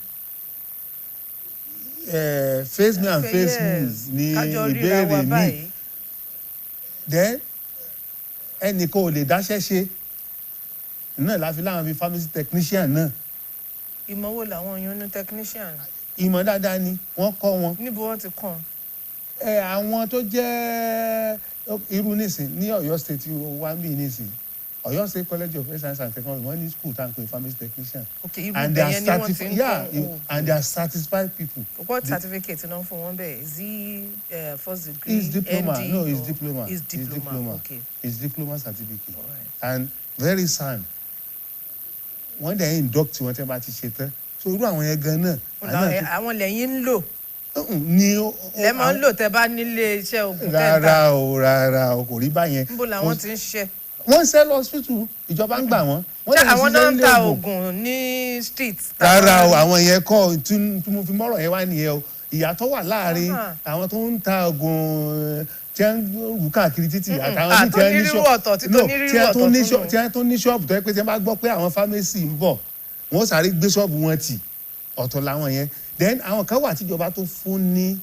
face me and face me ní ìbéèrè mi then ẹnìkan ò lè dáṣẹ́ ṣe náà láfi láwọn bíi pharmacy technician náà. ìmọ̀ wo làwọn yan ní technician. ìmọ̀ dáadáa ni wọ́n kọ́ wọn. níbo wọ́n ti kọ́ wọn. àwọn tó jẹ́ irú nísìn ní Ọ̀yọ́ state wa ń bì nísìn Ọ̀yọ́ State College of Health Science and Technology wọ́n ní school tá à ń pè pharmacy technician. Okay, irú And they are bẹ́ẹ̀ yẹn ni wọ́n ti ń kọ́. and they are satisfied people. What certificate náà fún wọn bẹ́ẹ̀? Is he first degree? It's diploma. ND, No, it's or diploma. It's diploma. Okay. It's diploma certificate. All right. And very sound. Wọ́n dẹ̀ induct wọn tẹ́ bá ti ṣe tán. So irú àwọn yẹn gan náà. Àwọn lẹ́yìn ń lò. Ni lẹ́ máa ń lò tẹ́ bá nílé iṣẹ́ oògùn tẹ́ta. Rárá o kò rí báyẹn. Níbo làwọn ti ń ṣiṣẹ́? Wọ́n ṣe lọ hospital ìjọba ń gbà wọ́n. Ṣé àwọn náà ń ta oògùn ní street? Rárá o àwọn yẹn kọ́ tí mo fi mọ́rọ̀ yẹn wá nìyẹn o. Ìyàtọ̀ wà láàrin àwọn tó ń ta oògùn tí wọ́n rù káàkiri títì àtàwọn tí wọ́n ní ṣọ́ọ̀bù tí wọ́n tó ní ṣọ́ọ̀bù tó yẹ pé tí wọ́n bá gbọ́ pé àwọn pharmacy ń bọ̀ wọ́n sáré gbé ṣọ́ọ̀bù wọn tì ọ̀tọ̀ làwọn yẹn. Then àwọn kan wà tíjọba tó fún ní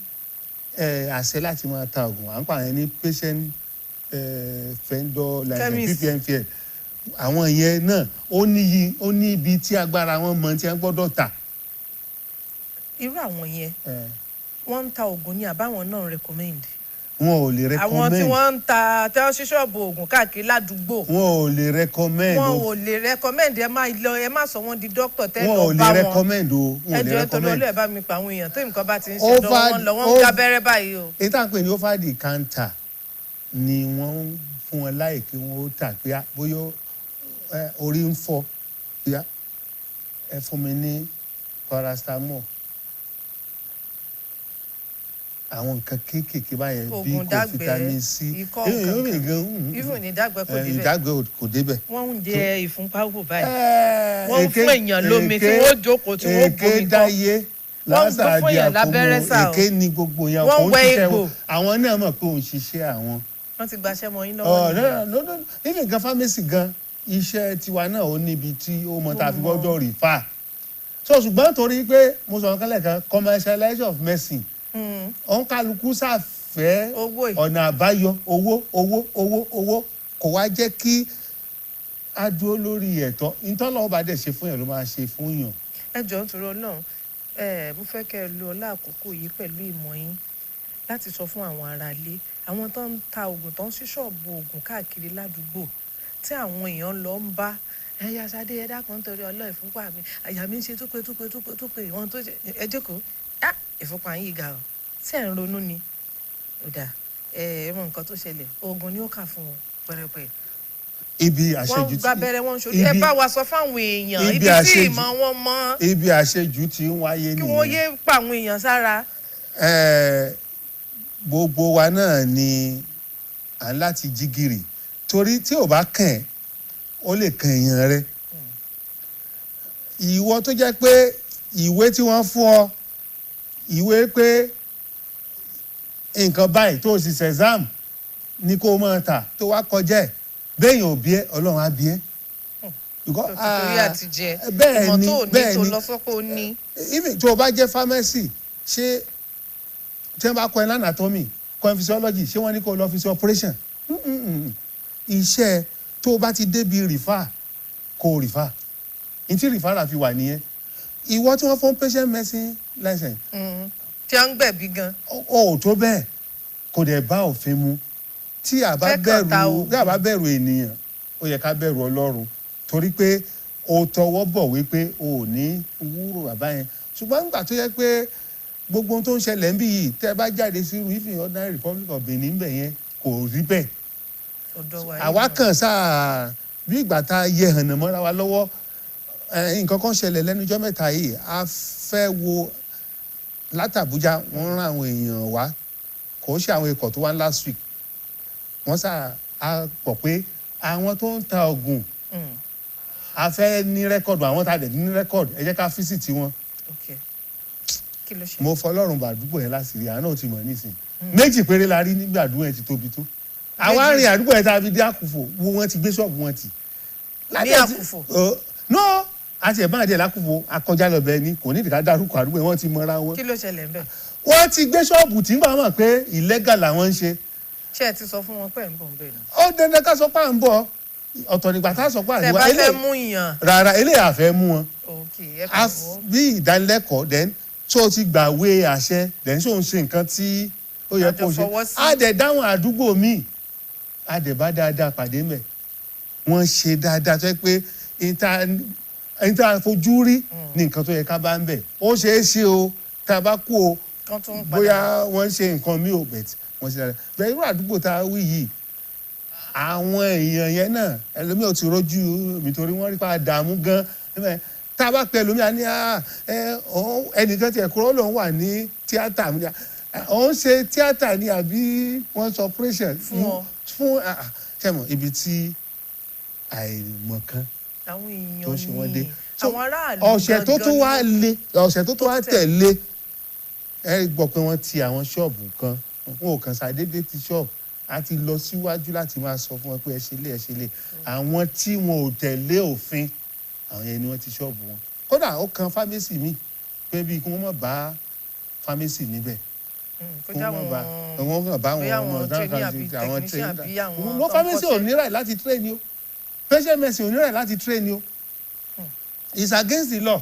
àṣẹ láti máa ta oògùn à ń pa yẹn ní patient vendor like PPMFL. Àwọn yẹn náà ó ní ibi tí agbára wọn mọ tí wọ́n gbọ́dọ̀ tà. Irú àwọn yẹn wọ́n ń ta oògùn ní àbáwọn náà recommend. Wọn ò lè recommend. Àwọn tí wọ́n ń ta tí wọ́n ṣí ṣọ́ọ̀bù oògùn káàkiri ládùúgbò. Wọn ò lè recommend. Wọn ò lè recommend. Ẹ má sọ wọ́n di doctor tẹ́lẹ̀ wọn ò lè recommend o. ẹ jọ̀ọ́ torí Ọlọ́run ẹ bá mi pa àwọn èèyàn tó nǹkan bá ti ń ṣe lọ́wọ́ lọ wọ́n ń gábẹ́rẹ́ báyìí o. èyí tá à ń pè ní over the counter ni wọ́n ń fún wọn láì kí wọ́n ó tà pé bóyá orí ń fọ́ ẹ fún mi ní paracetamol. Àwọn nǹkan kéékèèké báyẹn bí kò vitamin C even ìdágbẹ́ kò débẹ̀. ìdágbẹ́ kò débẹ̀. wọ́n ń jẹ ìfúnpá wò báyìí. wọ́n ń fún èèyàn lómi tí wọ́n jókòó tí wọ́n bomi kọ́. èké dáyé lásàdì àkómọ èké ni gbogbo yẹn kò ń ṣiṣẹ́ wọn. àwọn náà mọ̀ pé òun ṣiṣẹ́ àwọn. wọ́n ti gbaṣẹ́ mọ́ yín lọ́wọ́ nìyẹn. nínú nǹkan pharmacy gan iṣẹ́ tiwa náà ó níbi tí ó mọ tá a fi gbọ́dọ̀ refer. so ṣùgbọ́n torí pé mo sọ nǹkan lẹ́ẹ̀kan commercialization of medicine òǹkàlùkù ṣàfẹ́ ọ̀nà àbáyọ owó kò wá jẹ́ kí a dúró lórí ẹ̀tọ́ ìtọ́lọ́wọ́ bá dẹ̀ ṣe fún yàn ló máa ṣe fún yàn. ẹ jọ̀ọ́ nítorí Ọlọ́run mo fẹ́ kẹ́ ẹ lo ọlá àkókò yìí pẹ̀lú ìmọ̀ yín láti sọ fún àwọn aráalé àwọn tó ń ta oògùn tó ń ṣí ṣọ́ọ̀bù oògùn káàkiri ládùúgbò tí àwọn èèyàn lọ ń bá ẹ̀yà Ṣadé ẹ dákun nítorí Ọlọ́run ìfúnpá mi àyà mi ń ṣe túpẹ́ ìwọ̀n tó ẹ jókòó ìfúnpá yìí ga ọ tí ẹ ń ronú ni ó dà ẹ mọ nǹkan tó ṣẹlẹ̀ oògùn ni ó kà fún wọn pẹrẹpẹ. ibi àṣejù wọ́n gba abẹ́rẹ́ wọn ṣojú ẹ bá wa sọ fáwọn èèyàn ibi tí ìmọ̀ wọn mọ́. ibi àṣejù ti ń wáyé nìyẹn. kí wọ́n yé pa àwọn èèyàn sára. gbogbo wa náà ni à ń láti jí gìrì torí tí ò bá kàn ẹ́ ó lè kàn èèyàn rẹ. ìwọ tó jẹ́ pé ìwé tí wọ́n fún ọ ìwé pé nǹkan báyìí tó sì ṣẹ̀záàmù ni kó máa tà tó wá kọjá ẹ̀ béèyàn ò bí ẹ Ọlọ́run á bí ẹ. torí àti jẹ bẹ́ẹ̀ ni bẹ́ẹ̀ ni tó lọ sọ́kò ó ní. even tó o bá jẹ́ pharmacy ṣé tí wọ́n bá kọ́ ẹ ní anatomy kọ́ ẹ physiology ṣé wọ́n ní kó o lọ fi ṣe operation. iṣẹ́ tó o bá ti débi refer kó o refer ní tí referral fi wà nìyẹn. ìwọ tí wọ́n fún patient medicine license. tí a ń gbẹ̀bí gan. o ò tó bẹ́ẹ̀ kò dẹ̀ bá òfin mu tí a bá bẹ̀rù ènìyàn ó yẹ ká bẹ̀rù Ọlọ́run torí pé o tọwọ́ bọ̀ wípé o ò ní wúrò bàbá yẹn ṣùgbọ́n nígbà tó yẹ pé gbogbo ohun tó ń ṣẹlẹ̀ ń bí yìí tẹ́ ẹ bá jáde sí ìfihàn ordinary Republic of Benin bẹ̀ yẹn kò rí bẹ́ẹ̀. àwa kàn sáà bí ìgbà tá a yẹ hànà mọ́ra wa lọ́wọ́ nǹkan kan ṣẹlẹ̀ lẹ́nu ọjọ́ mẹ́ta yìí a fẹ́ wo látàbújá wọ́n rán àwọn èèyàn wá kò ṣe àwọn ikọ̀ tó wá last week wọ́n sà á pọ̀ pé àwọn tó ń ta oògùn a fẹ́ ní rẹ́kọ̀dù àwọn tá a dẹ̀ ní rẹ́kọ̀dù ẹ jẹ́ ká físìtì wọn. mo fọlọ́run bàdúgbò yẹn láti rí àánú ti mọ̀ nísìn méjì péré la rí nígbà àdúgbò yẹn ti tóbi tó àwọn arìn àdúgbò yẹn tá a fi dé àkùfò wo wọn ti gbé ṣọ́ọ̀bù wọn tì. ní àkùfò. no àti ẹ̀bá àdé lákùfò akọjá lọ bẹ́ẹ̀ ni kò ní ìdíkà dárúkọ àdúgbò yẹn wọ́n ti mọra wọn. kí ló ṣẹlẹ̀ ń bẹ̀. wọ́n ti gbé ṣọ́ọ̀bù tí ń bá wọn pé illegal làwọn ń ṣe. ṣé ẹ ti sọ fún wọn pé ń bọ̀ ń bẹ̀ ni. ó dandan ká sọ pé à ń bọ̀ ọ̀tọ̀ nígbà tá a sọ pé à ń bọ̀. tẹ bá fẹ́ mú yàn. rárá eléyà fẹ́ mú wọn. ẹ kàn wọ́n. bí ìdánilẹ́kọ̀ọ́ then tó ti gbàwé àṣẹ then tó ń ṣe nǹkan tí ó yẹ kó ṣe. á dẹ̀ dáhùn àdúgbò míì á dẹ̀ bá dáadáa pàdé mẹ́ wọ́n ṣe dáadáa tó yẹ pé ìta fojú rí ní nǹkan tó yẹ ká bá ń bẹ̀ ó ṣeé ṣe o tá a bá kú o bóyá wọ́n ṣe nǹkan mi ò bẹ̀t wọ́n ṣe dáadáa bẹ́ẹ̀ irú àdúgbò tá a wí yìí àwọn èèyàn yẹn náà ẹlòmíì ò ti rọ́jú mi torí wọ́n rí pa dààmú gan tá a bá pẹ́ ẹlòmíì á ní ẹnìkan tiẹ̀ kúrò lòun wà ní tíátà mi òun ṣe tíátà ni àbí wọ́n sọ operation fún ṣẹ́mọ̀ ibi tí àìmọ̀kan tó ṣe wọ́n dé ọ̀sẹ̀ tó tó wá tẹ̀lé ẹ gbọ́ pé wọ́n ti àwọn ṣọ́ọ̀bù kan wọn ò kàn ṣàdédé ti ṣọ́ọ̀bù a ti lọ síwájú láti máa sọ fún wọn pé ẹ ṣe lé àwọn tí wọn ò tẹ̀lé òfin àwọn yẹn ni wọ́n ti ṣọ́ọ̀bù wọn kódà ó kan fámẹ́sì mi pé bí kí wọ́n má bá fámẹ́sì níbẹ̀ wọ́n kàn bá àwọn ọmọ àwọn tẹ̀lé àwọn fámẹ́sì ò ní right láti train o patient medicine ò ní right láti train o it's against the law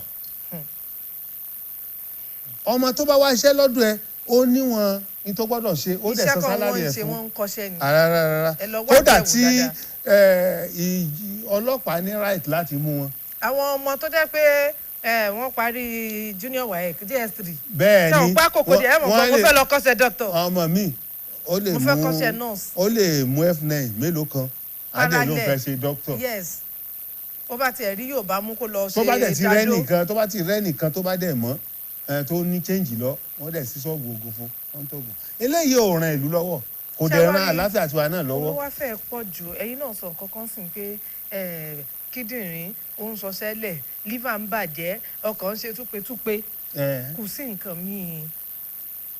ọmọ tó bá wá iṣẹ́ lọ́dọ̀ ẹ ó níwọ̀n ní tó gbọ́dọ̀ ṣe ó dẹ̀ sọ sálárì ẹ̀ fún rárá kódà tí ọlọ́pàá ní right láti mú wọn. àwọn ọmọ tó jẹ́ pé wọ́n parí junior waec JS3 bẹ́ẹ̀ ni ṣé òun pa kòkò jẹ́ ẹ̀mọ̀ kan mo fẹ́ lọ kọ́ṣẹ́ doctor ọmọ mi ó lè mú F9 mélòó kan adé ló fẹ́ ṣe doctor. yes bó bá tiẹ̀ rí yóò bá mú kó lọ ṣe tó bá dẹ̀ ti rẹ́ nìkan tó bá dẹ̀ mọ́ tó ní change lọ wọ́n dẹ̀ sí ṣọ́ọ̀bù ògo fún wọn tó gùn eléyìí ò ran ìlú lọ́wọ́ kò dẹ̀ ran àlàáfíà tiwa náà lọ́wọ́. owó wá fẹ́ pọ̀ jù ẹ̀yin náà sọ nǹkan kan sí pé kíndìnrín ó ń ṣọṣẹ́lẹ̀ liver ń bàjẹ́ ọkàn ń ṣe túpetúpe kò sí nǹkan míì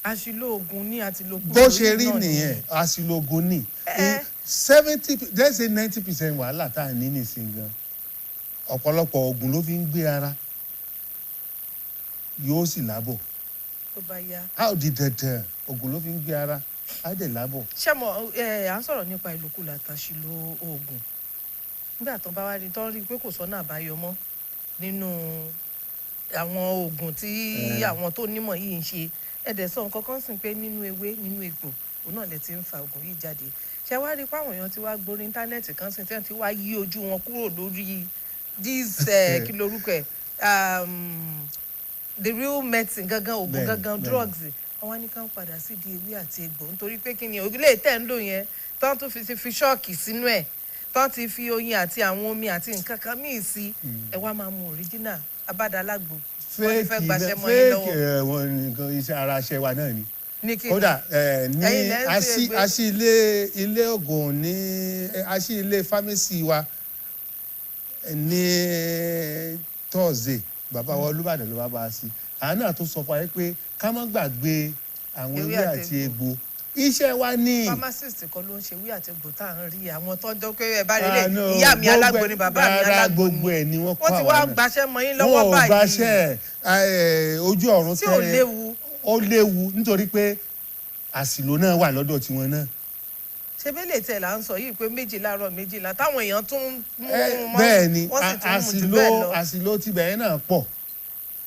àṣìlò oògùn ní àti lókun. bó ṣe rí nìyẹn àṣìlò oògùn ní 70 let's say 90% wàhálà tá à ní nìsín gan ọ̀pọ̀lọpọ̀ oògùn ló fi ń gbé ara yóò sì lábọ̀ tó bá yá. a ò di dandan oògùn ló fi ń gbé ara á dẹ̀ lábọ̀. ṣé mo à ń sọ̀rọ̀ nípa ìlòkulò àtàṣìlò oògùn nígbà tó bá wá rí tó ń rí i pé kò sọ́nà àbáyọ mọ́ nínú àwọn oògùn tí àwọn tó nímọ̀ yìí ń ṣe ẹ̀dẹ̀ sọ nǹkan kan sì pé nínú ewé nínú egbò òun náà lè ti ń fa oògùn yìí jáde ṣé wá rí i pé àwọn èèyàn ti wá gborí íńtánẹ́ẹ̀tì kan sí tí wọ́n ti wá yí ojú wọn kúrò lórí this kí lorúkọ ẹ̀ the real medicine gangan oògùn gangan drugs àwọn ní kàn padà sí di ewé àti egbò nítorí pé kí ni ògìlẹ̀ tẹ̀ ń lò yẹn tán tún fi ṣọ́ọ̀kì sínú ẹ̀ tán ti fi oyin àti àwọn omi àti nǹkan kan míì sí ẹ wá máa mu original abádalágbo wọ́n ti fẹ́ gbàṣẹ mọ́ yín lọ́wọ́. fake wọn nǹkan iṣẹ́ ara ṣẹ wa náà ni kódà ní aṣí ilé oògùn ní aṣí ilé pharmacy wa ní Thursday bàbá wa Olúbàdàn ló bá a sí àánú àtún sọ fún wa pé ká má gbàgbé àwọn ewé àti egbò iṣẹ́ wa ní. pharmacist kan ló ń ṣe ewé àti egbò tá à ń rí àwọn tó ń jọ pé ẹ bá rí lè ìyá mi alágbo ni bàbá mi alágbo ni gbogbo ẹ̀ ni wọ́n kọ́ àwọn náà wọ́n ti wá gbaṣẹ́ mọ́ yín lọ́wọ́ báyìí. wọ́n ò gbaṣẹ́ ojú ọ̀run tí ò léwu. ó léwu nítorí pé àṣìlò náà wà lọ́dọ̀ tiwọn náà. ṣé bẹ́lẹ̀ tẹ̀ là ń sọ yìí pé méjì láàárọ̀ méjìlá táwọn èèyàn tún mú mọ́ bẹ́ẹ̀ ni wọ́n sì tún mú jù bẹ́ẹ̀ lọ. àṣìlò tibẹ̀ yẹn náà pọ̀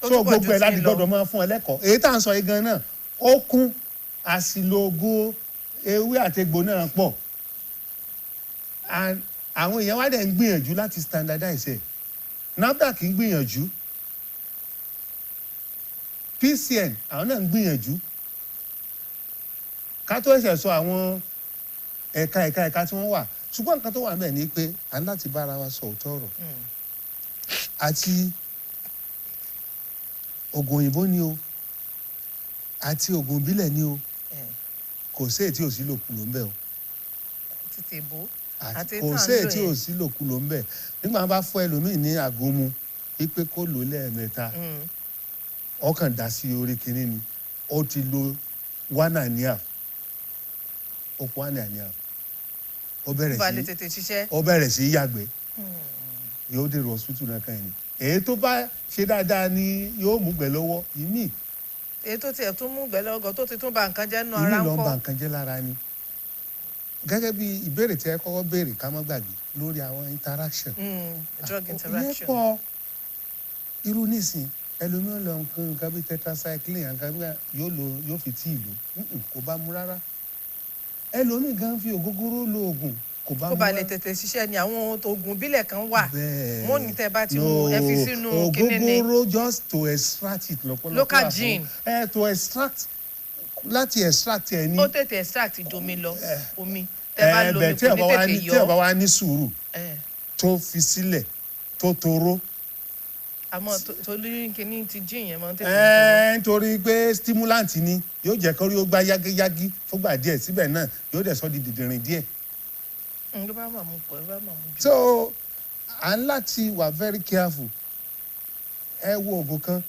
tó gbogbo ẹ̀ láti gbọ́dọ̀ máa fún ẹ lẹ́kọ̀ọ́ èyí tá à ń sọ yìí gan náà ó kún àṣìlò ògo ewé àtegbò náà pọ̀ àwọn èèyàn wá dẹ̀ ń gbìyànjú láti standardize ẹ̀ NAFDAC ń gbìyànjú PCN àwọn náà ń gbìyànjú ká tó ẹ̀sẹ̀ sọ àwọn ẹ̀ka tí wọ́n wà ṣùgbọ́n nǹkan tó wà mẹ́ẹ̀ ni pé a ní láti bára wa sọ òótọ́ ọ̀rọ̀ àti oògùn òyìnbó ni o àti oògùn ìbílẹ̀ ni o kò sí èyí tí ò sí lòkulò ń bẹ̀ o kò sí èyí tí ò sí lòkulò ń bẹ̀ nígbà wọn bá fọ́ ẹlòmíì ní àgómù wípé kó lò lẹ́ẹ̀mẹ́ta ọkàn dá sí orí kinní ni ó ti lo 1.5 okùn 1.5 ó bẹ̀rẹ̀ sí yàgbẹ́ yóò dèrò hospital náà kan yìí èyí tó bá ṣe dáadáa ni yóò mú gbẹ lọ́wọ́ ìmí. èyí tó tiẹ̀ tún mú gbẹ lọ́wọ́ tó ti tún ba nǹkan jẹ́ nínú ara ń kọ́. ìmí ló ń ba nǹkan jẹ́ lára ni. gẹ́gẹ́ bí ìbéèrè tí ẹ kọ́kọ́ béèrè ká má gbàgbé lórí àwọn interaction. drug interaction. ìyẹn pọ̀ irú nísìn ẹlòmíràn lọ nǹkan bíi tetracycline nǹkan bíi yóò fi tí ìlú kò bá mu rárá ẹlòmíì gan fi ògógóró lo oògùn kò bá kó mu ba wá. lè tètè ṣiṣẹ́ ni àwọn oògùn ìbílẹ̀ kan wà Bẹ́ẹ̀. wọ́n ní tẹ́ bá ti mú ẹ fi sínú kíní ni ògógóró just to extract it lọ́pọ̀lọpọ̀ Local wà fún. gene. To extract láti extract ẹ ní. ó tètè extract ìdomi lọ omi tẹ́ bá lo omi tí kò ní tètè tí ẹ bá yọ wá ní sùúrù tó fi sílẹ̀ tó toró. àmọ́ torí kíní ti jíìn yẹn máa ń tètè toró. Nítorí pé stimulant ni yóò jẹ́ kórí ó gbá yágíyágí fúngbà díẹ̀ síbẹ̀ náà yóò dẹ̀ sọ di dìdìrín díẹ̀. ló bá máa mú pọ̀ ló bá máa mú jù. So à ń láti wà very careful. Ẹ wo oògùn kan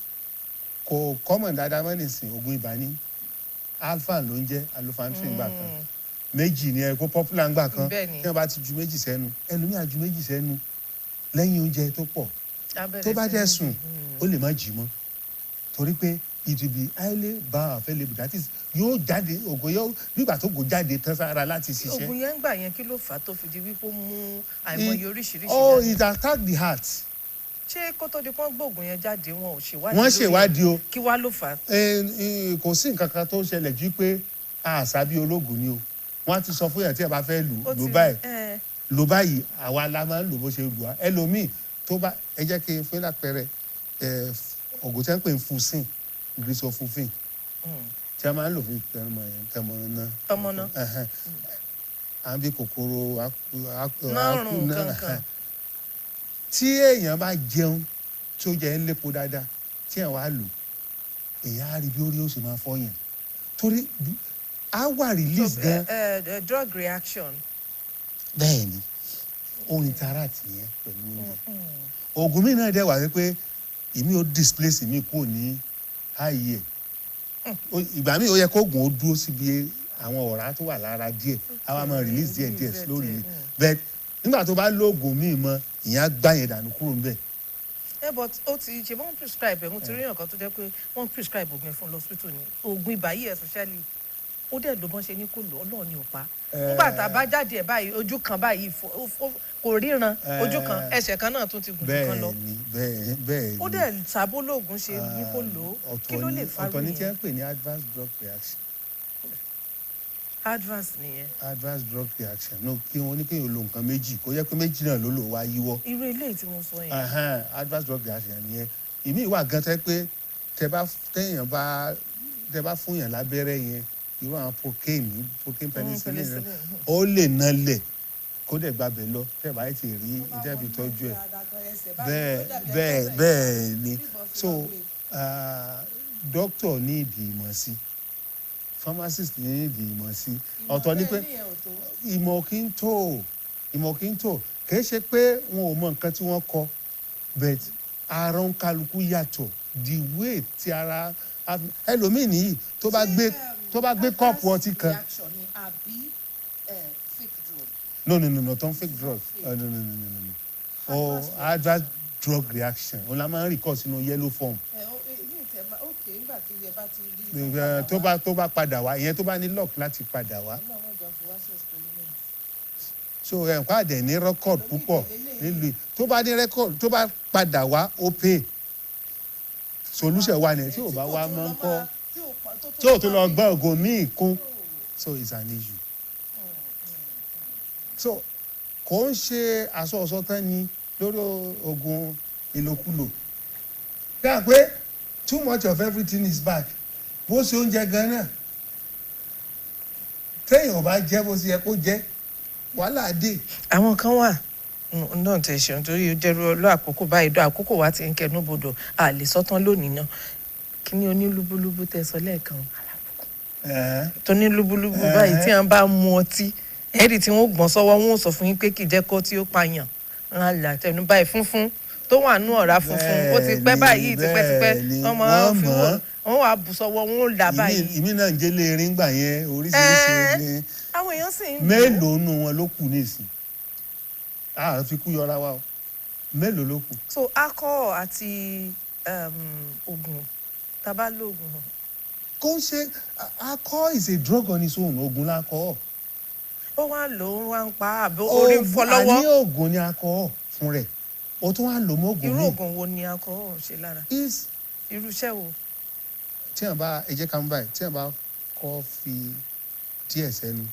kò common dáadáa mọ́ nísìn oògùn ibà ní alpha ló ń jẹ́ alofantrin gbà kan méjì ni ẹ kó popular gbà kan tí wọ́n bá ti ju méjì sẹ́nu ẹlòmíà ju méjì sẹ́nu lẹ́yìn oúnjẹ tó pọ̀ tó bá dẹ̀ sùn ó lè má jí mọ́ torí pé it will be highly bioavailable that is yóò jáde oògùn yóò nígbà tó gò jáde tán sára láti ṣiṣẹ́. oògùn yẹn ń gbà yẹn kí ló fà á tó fi di wípé ó mú àìmọye oríṣiríṣi jáde. It attack the heart. ṣé kó tó di pọ́n gbóògùn yẹn jáde wọn ò ṣèwádìí. wọ́n ṣèwádìí o. kí wá ló fà á. kò sí nǹkan kan tó ṣẹlẹ̀ ju pé àṣà bíi ológun ni o wọ́n á ti sọ fún yàn tí ẹ bá fẹ́ lò báyìí àwa la máa ń lò bó ṣe lù wá ẹlòmíì tó bá ẹ jẹ́ kí n fún lápẹẹrẹ ògùn tí wọ́n ń pè ní fusin grisofufin tí a máa ń lò fún ọmọ náà à ń bí kòkòrò nárùn kankan. tí èèyàn bá jẹun tí ó jẹ ń lépo dáadáa tí èèyàn wá lò èèyàn á rí bí orí ó sì máa fọ́ yẹn torí á wà release gan. drug reaction. bẹ́ẹ̀ ni orin tara tìyẹn pẹ̀lú oúnjẹ oògùn mi náà dẹ̀ wà wípé ìmí ó displace ìmí kúrò ní ààyè ìgbà míì ó yẹ kó oògùn ó dúró síbi àwọn ọ̀rá tó wà lára díẹ̀ á wá máa release díẹ̀ slowly but nígbà tó bá lóògùn míì mọ ìyẹn á gbá yẹn dànù kúrò ńbẹ̀. But ó ti ṣe wọ́n prescribe ẹ̀ mo ti rí nǹkan tó jẹ́ pé wọ́n prescribe oògùn fún lọ́sítù ni oògùn ibà yìí especially ó dẹ̀ ló bọ́n ṣe ní kò lò Ọlọ́run ni ò pa nígbà tá a bá jáde ẹ̀ báyìí ojú kan báyìí kò ríran ojú kan ẹsẹ̀ kan náà tún ti gùn kan lọ bẹ́ẹ̀ ni ó dẹ̀ sábó lóògùn ṣe ní kò lò ó kí ló lè fa ọ̀tọ̀ ní tí wọ́n pè ní adverse drug reaction. advance nìyẹn. adverse drug reaction no kí wọn ní kéèyàn lo nǹkan méjì kó yẹ pé méjì náà ló lò wá yíwọ́. irú eléyìí tí mo sọ yẹn. adverse drug reaction nìyẹn ìmí ìwà gan tẹ pé tẹ bá fún yàn lábẹ́rẹ́ yẹn irú àwọn procaine penicillin ó lè nalẹ̀ kó dẹ̀ gbàbẹ̀ lọ tẹ̀ báyìí ti rí ìdẹ́bi tọ́jú ẹ̀ bẹ́ẹ̀ ni so doctor ní ìdí ìmọ̀ sí pharmacist ní ìdí ìmọ̀ sí ọ̀tọ̀ ni pé ìmọ̀ kí ń tó kìí ṣe pé wọn ò mọ nǹkan tí wọ́n kọ but ara ń kálukú yàtọ̀ the way ti ara ẹlòmíì nìyí tó bá gbé kọ́ọ̀pù ọtí kan. No, don't fake drug. No. Adverse drug reaction. O la máa ń record sínú yellow form. Tó bá padà wá, ìyẹn tó bá ní luck láti padà wá. So nǹkan àdẹ̀ ní record púpọ̀ nílùú. Tó bá ní record, tó bá padà wá, ó pay. Solution wà ní tí ò bá wá máa ń kọ́. Tí ò tó lọ gbọ́ ògùn míì kún. So it's an issue. So kò ń ṣe àsọ̀ọ̀sọ̀ tán ni lórí oògùn ìlòkulò dáa pé too much of everything is bad bó ṣe oúnjẹ gan náà téèyàn ò bá jẹ bó ṣe yẹ kó jẹ wàhálà dé. àwọn kan wà náà tẹ̀ ṣe nítorí jẹ́rú ọlọ́ àkókò báyìí dọ́ àkókò wa ti ń kẹnu bodò a lè sọ́tán lónìí náà kí ni onílúbúlúbú tẹ sọ lẹ́ẹ̀kan tó ní lúbúlúbú báyìí tí wọ́n bá mu ọtí ẹ̀rí tí wọ́n gbọ́n sọ́wọ́ wọn ò sọ fún yín pé kì í jẹ́ kó tí ó pààyàn ńlá là tẹnu báyìí funfun tó wà nú ọ̀rá funfun ó ti pẹ́ báyìí tipẹ́tipẹ́ wọ́n máa ń fi wọ́n wà bù sọ́wọ́ wọn ò là báyìí. ìmí náà ń jẹ́ lé erin gbà yẹn oríṣiríṣi ní àwọn èèyàn sì ń mélòó nù wọn ló kù nísìn a fi kú yọra wa o mélòó ló kù. so alcohol àti oògùn tabalóògùn. kò ń ṣe alcohol is a drug on its own oògùn l'alcohol. ó wá lò ó wá ń pa àbí orí ń fọ́ lọ́wọ́. àní oògùn ni alcohol fún rẹ̀ o tún wá lò mọ́ oògùn mi. irú oògùn wo ni alcohol ṣe lára. irú iṣẹ́ wo. tí wọ́n bá ẹ jẹ́ ká mú báyìí tí wọ́n bá kọ́ fi díẹ̀ sẹ́nu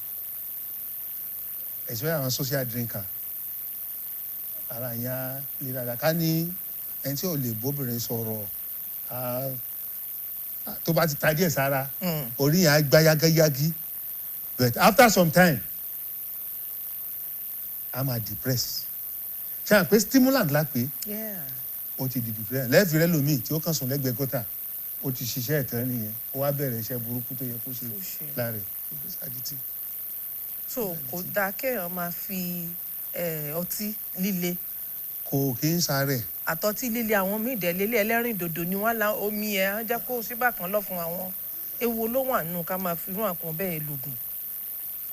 especially àwọn social drinker ara yẹn á lè dáadáa ká ní ẹni tí ò lè bóbìnrin sọ̀rọ̀ tó bá ti ta díẹ̀ sára orí yẹn á gbá yágíyágí but after some time a máa depress ṣe à ń pé stimulant la pé ó ti di depress lẹ́ẹ̀fì rẹ lómi tí ó kàn sùn lẹ́gbẹ̀ẹ́ gọ́tà ó ti ṣiṣẹ́ ẹ̀tàn nìyẹn ó wá bẹ̀rẹ̀ iṣẹ́ burúkú tó yẹ kó ṣe lára ẹ̀. so kò dáa kéèyàn máa fi ọtí líle. kò kí ń sáré. àtọtí líle àwọn míì dẹ̀lélẹ̀ ẹlẹ́rìn dòdò ni wọ́n la omi ẹ̀ á jẹ́ kó síbà kan lọ fún àwọn ewu ló wà nù ká máa fi irú àpọn bẹ́ẹ̀ lògùn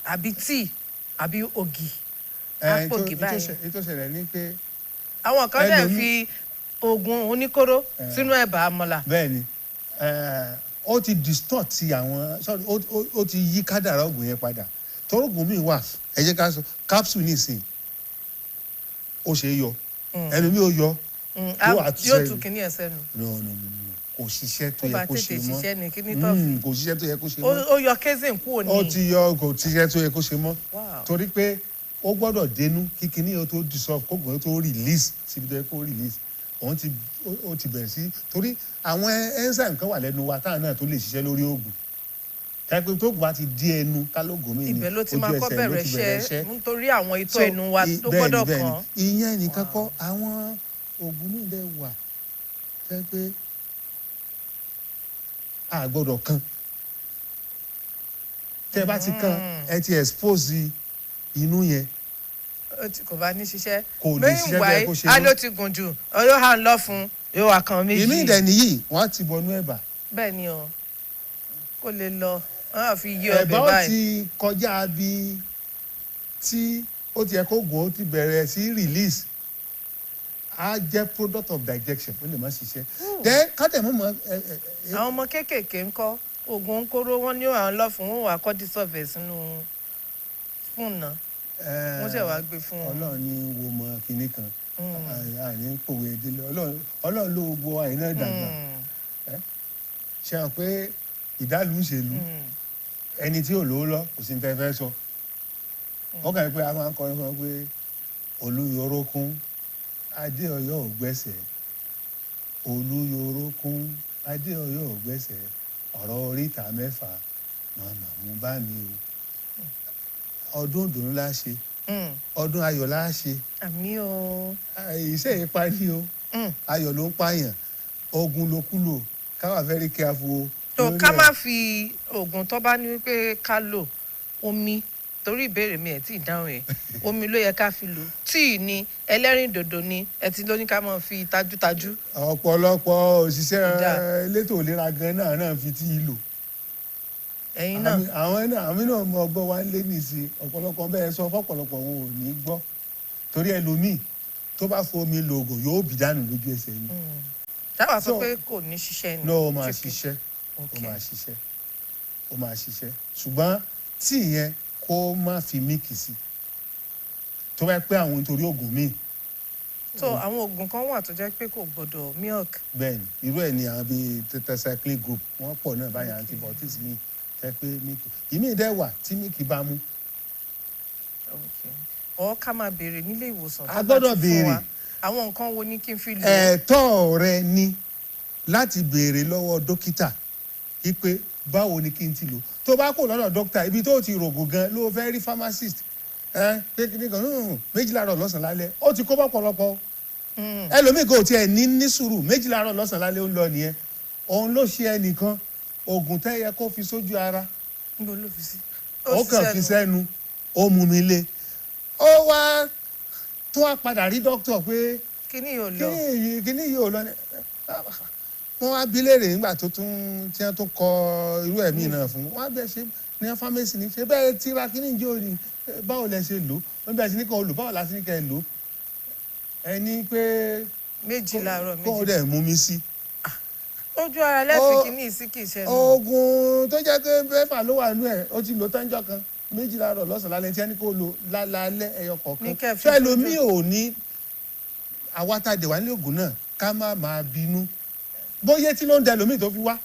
àbí tíì àbí ògì àpògì báyìí. ètò ìṣẹ̀lẹ̀ ni pé. àwọn kan dẹ̀ fi oògùn oníkóró sínú ẹ̀bà àmàlà. bẹ́ẹ̀ni ó ti distort ti àwọn ó ti yí kádàrá oògùn yẹn padà torógùn mi wà ẹ jẹ́ ká sọ capsule nísìn ó ṣe é yọ ẹnu mi ò yọ yóò tún kíní ẹsẹ̀ nù. no kò ṣiṣẹ́ tó yẹ kó ṣe mọ́ kò ṣiṣẹ́ tó yẹ kó ṣe mọ́ ó yọ kẹ́sìn kúrò ní. ó ti yọ kò ṣiṣẹ́ tó yẹ kó ṣe mọ́ torí pé ó gbọ́dọ̀ dénú kí kíní yóò tó dissolve kóògùn yóò tó release síbi tó yẹ kó release ó ti bẹ̀rẹ̀ sí torí àwọn enzyme kan wà lẹ́nu wa táwọn náà tó lè ṣiṣẹ́ lórí oògùn tẹ́pẹ́ tó bá ti di ẹnu kálógún mi ni ibẹ̀ ló ti máa kọ́ bẹ̀rẹ̀ iṣẹ́ nítorí àwọn itọ́ ẹnu wa tó gbọ́dọ̀ kàn. ìyẹn nìkan kọ́ àwọn oògùn mi lè wà tẹ́pẹ́ a gbọ́dọ̀ kan tẹ́ bá ti kan ẹ ti expose inú yẹn. kò bá ní ṣiṣẹ́ kò lè ṣiṣẹ́ bẹ́ẹ̀ kó ṣe á ló ti gùn jù ọyọ́ hà ń lọ fún yóò wà kan méjì. ìmí ìdẹ̀ nìyí wọ́n á ti bọnú ẹ̀bà. bẹ́ẹ̀ ni o kó lè lọ wọ́n á fi yí ọbẹ̀ báyìí. ẹ̀bà ó ti kọjá bí tí ó ti yẹ kó gùn ó ti bẹ̀rẹ̀ sí release á jẹ́ product of digestion ó lè má ṣiṣẹ́. then kátẹ̀ mọ́ mọ́. àwọn ọmọ kéékèèké ń kọ́ oògùn ń kóró wọn ní àwọn lọ́fun wọn wà kọ́ dísọ̀fẹ̀ sínú fún náà wọ́n ṣe wàá gbé fún wọn. ọlọ́run ní wo mọ kinní kan àní pòwe délé ọlọ́run ló gbọ́ àìná dàgbà ṣe hàn pé ìdálù ìṣèlú ẹni tí ò lówó lọ kò sí ní tẹ́ fẹ́ sọ wọ́n kàn pé a máa ń kọrin kan pé olúyorókún adé ọ̀yọ́ ò gbẹ́sẹ̀ olúyorókún adé ọ̀yọ́ ò gbẹ́sẹ̀ ọ̀rọ̀ oríta mẹ́fà màmá mú bá mi o ọdún ìdùnnú la ṣe ọdún ayọ̀ la ṣe. àmì o. iṣẹ́ yìí parí o ayọ̀ ló ń pààyàn ogun ló kú lò káwá very careful o. tó ká má fi oògùn tó bá ní wípé ká lò omi torí ìbéèrè mi ẹ̀ tí ì dáhùn ẹ̀ omi ló yẹ ká fi lò tíì ni ẹlẹ́rìn dòdò ni ẹ ti ló ní ká máa fi tajútajú. ọ̀pọ̀lọpọ̀ òṣìṣẹ́ elétò ìlera gan-an náà fi tíì lò. ẹ̀yin náà àwọn náà mọ ọgbọ́n wa ń lé nìsí ọ̀pọ̀lọpọ̀ bẹ́ẹ̀ sọ fọ́pọ̀lọpọ̀ wọn ò ní gbọ́ torí ẹlòmíì tó bá fomi lo oògùn yóò bì dànù lójú ẹsẹ̀ ni. dábàá sọ pé kò ní ṣiṣẹ́ ni. ó máa ṣiṣẹ́ ó máa ṣiṣẹ́ ṣùgbọ́n tí ìyẹn kó má fi míìkì sí tó bá pẹ́ àwọn nítorí oògùn míì. so àwọn oògùn kan wà tó jẹ́ pé kò gbọ́dọ̀ milk. bẹ́ẹ̀ni irú ẹ̀ ni àwọn bíi tetracycline group wọ́n pọ̀ náà báyìí antibiotics míì tẹ́ pé míìkì ìmíì dẹ́ wà tí míìkì bá mú. ọ̀ ká máa béèrè nílé ìwòsàn. a gbọ́dọ̀ béèrè àwọn nǹkan wo ni kí n fi lò. ẹ̀tọ́ rẹ ni láti béèrè lọ́wọ́ dókítà wípé báwo ni kí n ti lò tó bá kò lọ́dọ̀ dókítà ibi tó ti rògùn gan ló fẹ́ rí pharmacist kékeré kan méjìlá rọ̀ lọ́sàn-án lálẹ́ ó ti kó pọ̀pọ̀lọpọ̀ ẹlòmíì kò tiẹ̀ ní sùúrù méjìlá rọ̀ lọ́sàn-án lálẹ́ ó ń lọ nìyẹn òun ló ṣe ẹnìkan oògùn tẹ́ yẹ kó fi sójú ara ó kàn fi sẹ́nu ó mú mi lé ó wá tó wá padà rí dókítà pé kíní yóò lọ wọ́n wá bí léèrè nígbà tó tún tí wọ́n tún kọ irú ẹ̀mí náà fún wọ́n á bẹ̀ ṣe ní fámẹ́sì ní ṣe bẹ́ẹ̀ tí ra kíní ìjọ ni báwo lẹ ṣe lò wọ́n bẹ̀ sí ní kan lò báwo la sí ní kan lò ẹni pé méjìlá rọ méjì kó dẹ̀ mú mi sí. ojú ara lẹ́sìn kíní sí kì í ṣe nù. oògùn tó jẹ́ pé mẹ́fà ló wà nú ẹ̀ ó ti lò tánjọ́ kan méjìlá rọ̀ lọ́sàn-án lálẹ́ tí ẹni kó lò lálẹ́ ẹyọ kọ̀ọ̀kan fẹ́ lomi ò ní àwátàdé wà nílé ògùn náà ká má máa bínú bóyá tí ló ń dẹ lómi tó fi wá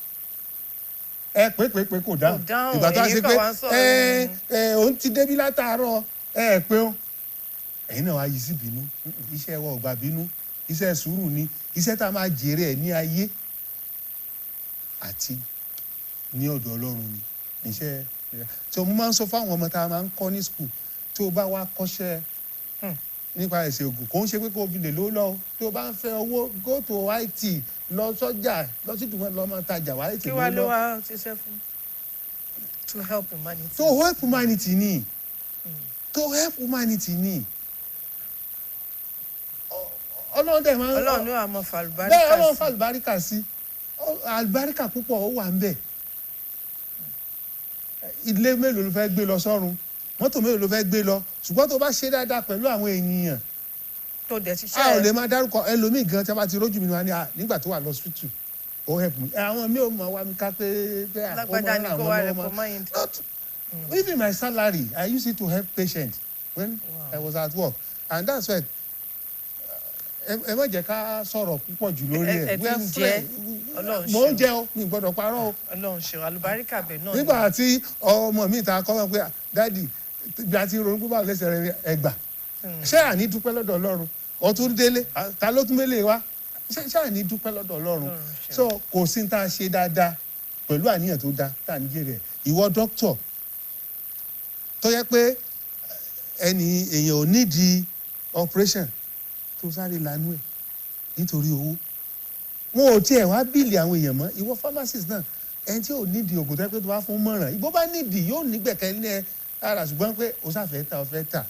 ẹ pé kò dáhùn ìgbà tó a ṣe pé òun ti débí látàárọ̀ ẹ pé ó ẹ̀yin náà wá yí sí bínú. Iṣẹ́ wa ò gbà bínú, iṣẹ́ sùúrù ni, iṣẹ́ tá a máa jèrè ẹ̀ ní ayé àti ní ọ̀dọ̀ Ọlọ́run ni iṣẹ́. So mo máa ń sọ fáwọn ọmọ tá a máa ń kọ́ ní school, tó o bá wá kọ́ṣẹ́ nípa ẹ̀sìn ògùn kò ń ṣe pé kó o fi lè lówó lọ, tó o bá ń fẹ́ owó go to IT, lọ sọ́jà, lọ sí ìdùnnú lọ máa tajà wá ètò kí wàá ló wá ṣiṣẹ́ fún to help humanity. to help humanity ni to help humanity ni Ọlọ́run dẹ̀ máa ń Ọlọ́run ló àmọ́ fàlùbáríkà bẹ́ẹ̀ Ọlọ́run fàlùbáríkà sí àlùbáríkà púpọ̀ ó wà ń bẹ̀. Ilé mélòó ló fẹ́ gbé lọ sọ́run, mọ́tò mélòó ló fẹ́ gbé lọ, ṣùgbọ́n tó bá ṣe dáadáa pẹ̀lú àwọn ènìyàn tó dẹ̀ ṣiṣẹ́ a ò lè máa dárúkọ ẹlòmíì gan tí a bá ti rójú mi wá ní nígbà tó wà lọ hospital ó help me. Àwọn mi ò mọ wá mi ká pé lágbájá ni kó wá recommend. Even my salary I use it to help patients when I was at work, and that's why ẹ má jẹ́ ká sọ̀rọ̀ púpọ̀ jù lórí ẹ̀. ẹ ti ń jẹ Ọlọ́run ṣe. Mo ń jẹ o, mi gbọ́dọ̀ parọ́ o. Ọlọ́run ṣe àlùbáríkà bẹ̀ náà. Nígbà tí ọmọ mi ta kọ́ wọn pé dáàdì bí a ti ronú púpọ̀ lẹ́sẹ̀ rẹ̀ ẹgbà ṣé àní dúpẹ́ lọ́dọ̀ Ọlọ́run ọtún délé ta ló tún mélé wa ṣé àní dúpẹ́ lọ́dọ̀ Ọlọ́run. So kò sí tá a ṣe dáadáa pẹ̀lú àníyàn tó dáa tá à ní jèrè ẹ̀. Ìwọ dókítọ̀ tó yẹ pé èèyàn ò nídìí operation tó sáré lanú ẹ̀ nítorí owó, wọn ò tiẹ̀ wá bíìlì àwọn èèyàn mọ́. Ìwọ pharmacist náà ẹni tí ò nídìí ògùn tó yẹ pé tó bá fún mọ̀ràn, ìbò bá nídìí yóò nígbẹ̀kẹ̀lé ara, ṣùgbọ́n pé o sáfẹ́ ta o fẹ́ tà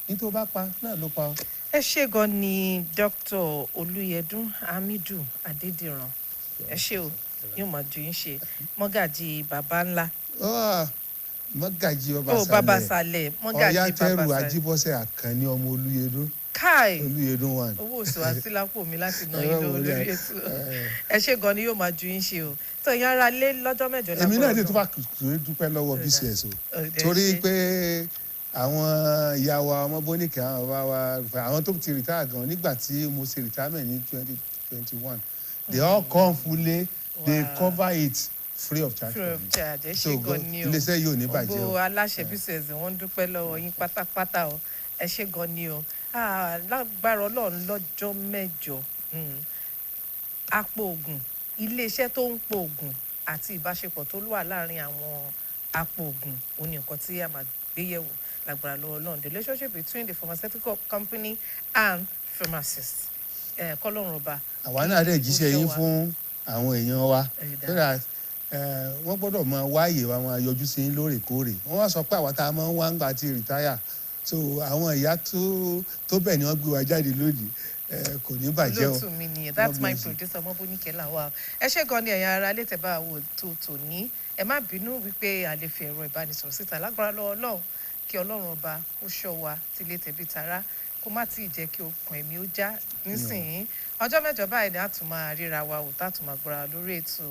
ní tó bá pa náà ló pa o. ẹ ṣé gan ni Dr. Olúyẹdùn Hamidu Adédìran, ẹ ṣé o, yóò máa ju yín ṣe mọ́gàjì bàbá ńlá. Mọ́gàjì bàbá sàlẹ̀ mọ́gàjì bàbá sàlẹ̀ Ọ̀yátẹ́rù Ajíbọ́sẹ̀ Àkànní ọmọ Olúyẹdùn. Káì Olúyẹdùn wà ní. owó oṣù àsílápò mi láti ná yín lórí ètò. Ẹ ṣé gan ni yóò máa ju yín ṣe o. tó yín ara lé lọ́jọ́ mẹ́jọ lápò. Èmi náà dé tó bá kùsùn dúpẹ́ lọ́wọ́ BCOS o, torí pé àwọn ìyá wa ọmọ Bóníkè àwọn bàbá wa àwọn tó ti retire gan nígbà tí mo ṣe retirement ní 2021 they all come fully, they cover it free of charge. free of charge. Ẹ ṣé gan ni o. iléeṣẹ́ yóò ní bàjẹ́ o. gbogbo aláṣẹ BCOS wọ́n ń dúpẹ́ lọ́wọ́ yín pátápátá o. Ẹ ṣé gan ni o. Lágbára Ọlọ́run lọ́jọ́ mẹ́jọ àpò ògùn, iléeṣẹ́ tó ń po ògùn àti ìbáṣepọ̀ tó wà láàrin àwọn àpò ògùn òun ni nǹkan tí a máa gbé yẹ̀wò lágbára lọ́wọ́ Ọlọ́run, the relationship between the pharmaceutical company and pharmacists. Kọ́lọ́run ọba. Àwa náà dẹ̀ jíṣẹ́ yín fún àwọn èèyàn wa wọ́n gbọ́dọ̀ máa wáyè wa máa yọjú sí yín lóòrèkóòrè. Wọ́n wá sọ pé àwa tá a máa ń wá ń gbà ti rìtáyà, so àwọn ìyá tó bẹ̀ ni wọ́n gbé wa jáde lónìí kò ní bàjẹ́ o. olóòtú mi nìyẹn, that's my producer ọmọ Bóníkè Làwà. Ẹ ṣé gan ni ẹ̀yin ará létẹ̀ bá wo tó ní ẹ má bínú wípé a lè fi ẹ̀rọ ìbánisọ̀rọ̀ síta lágbára lọ́wọ́ Ọlọ́run, kí Ọlọ́run ọba kó ṣọ́ wa tilé tẹ̀bí tará, kó má tí ì jẹ́ kí okùn ẹ̀mí ó já nísìnyí. Ọjọ́ mẹ́jọ báyìí ni a tún máa ríra wa ò tá tún máa gbọ́ra lórí ètò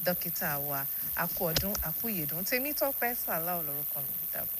Dókítà Wa. A kú ọdún, a kú ìyèdún. Tèmítọ́pẹ́ Sàláù lórúkọ mi. Dàbọ̀.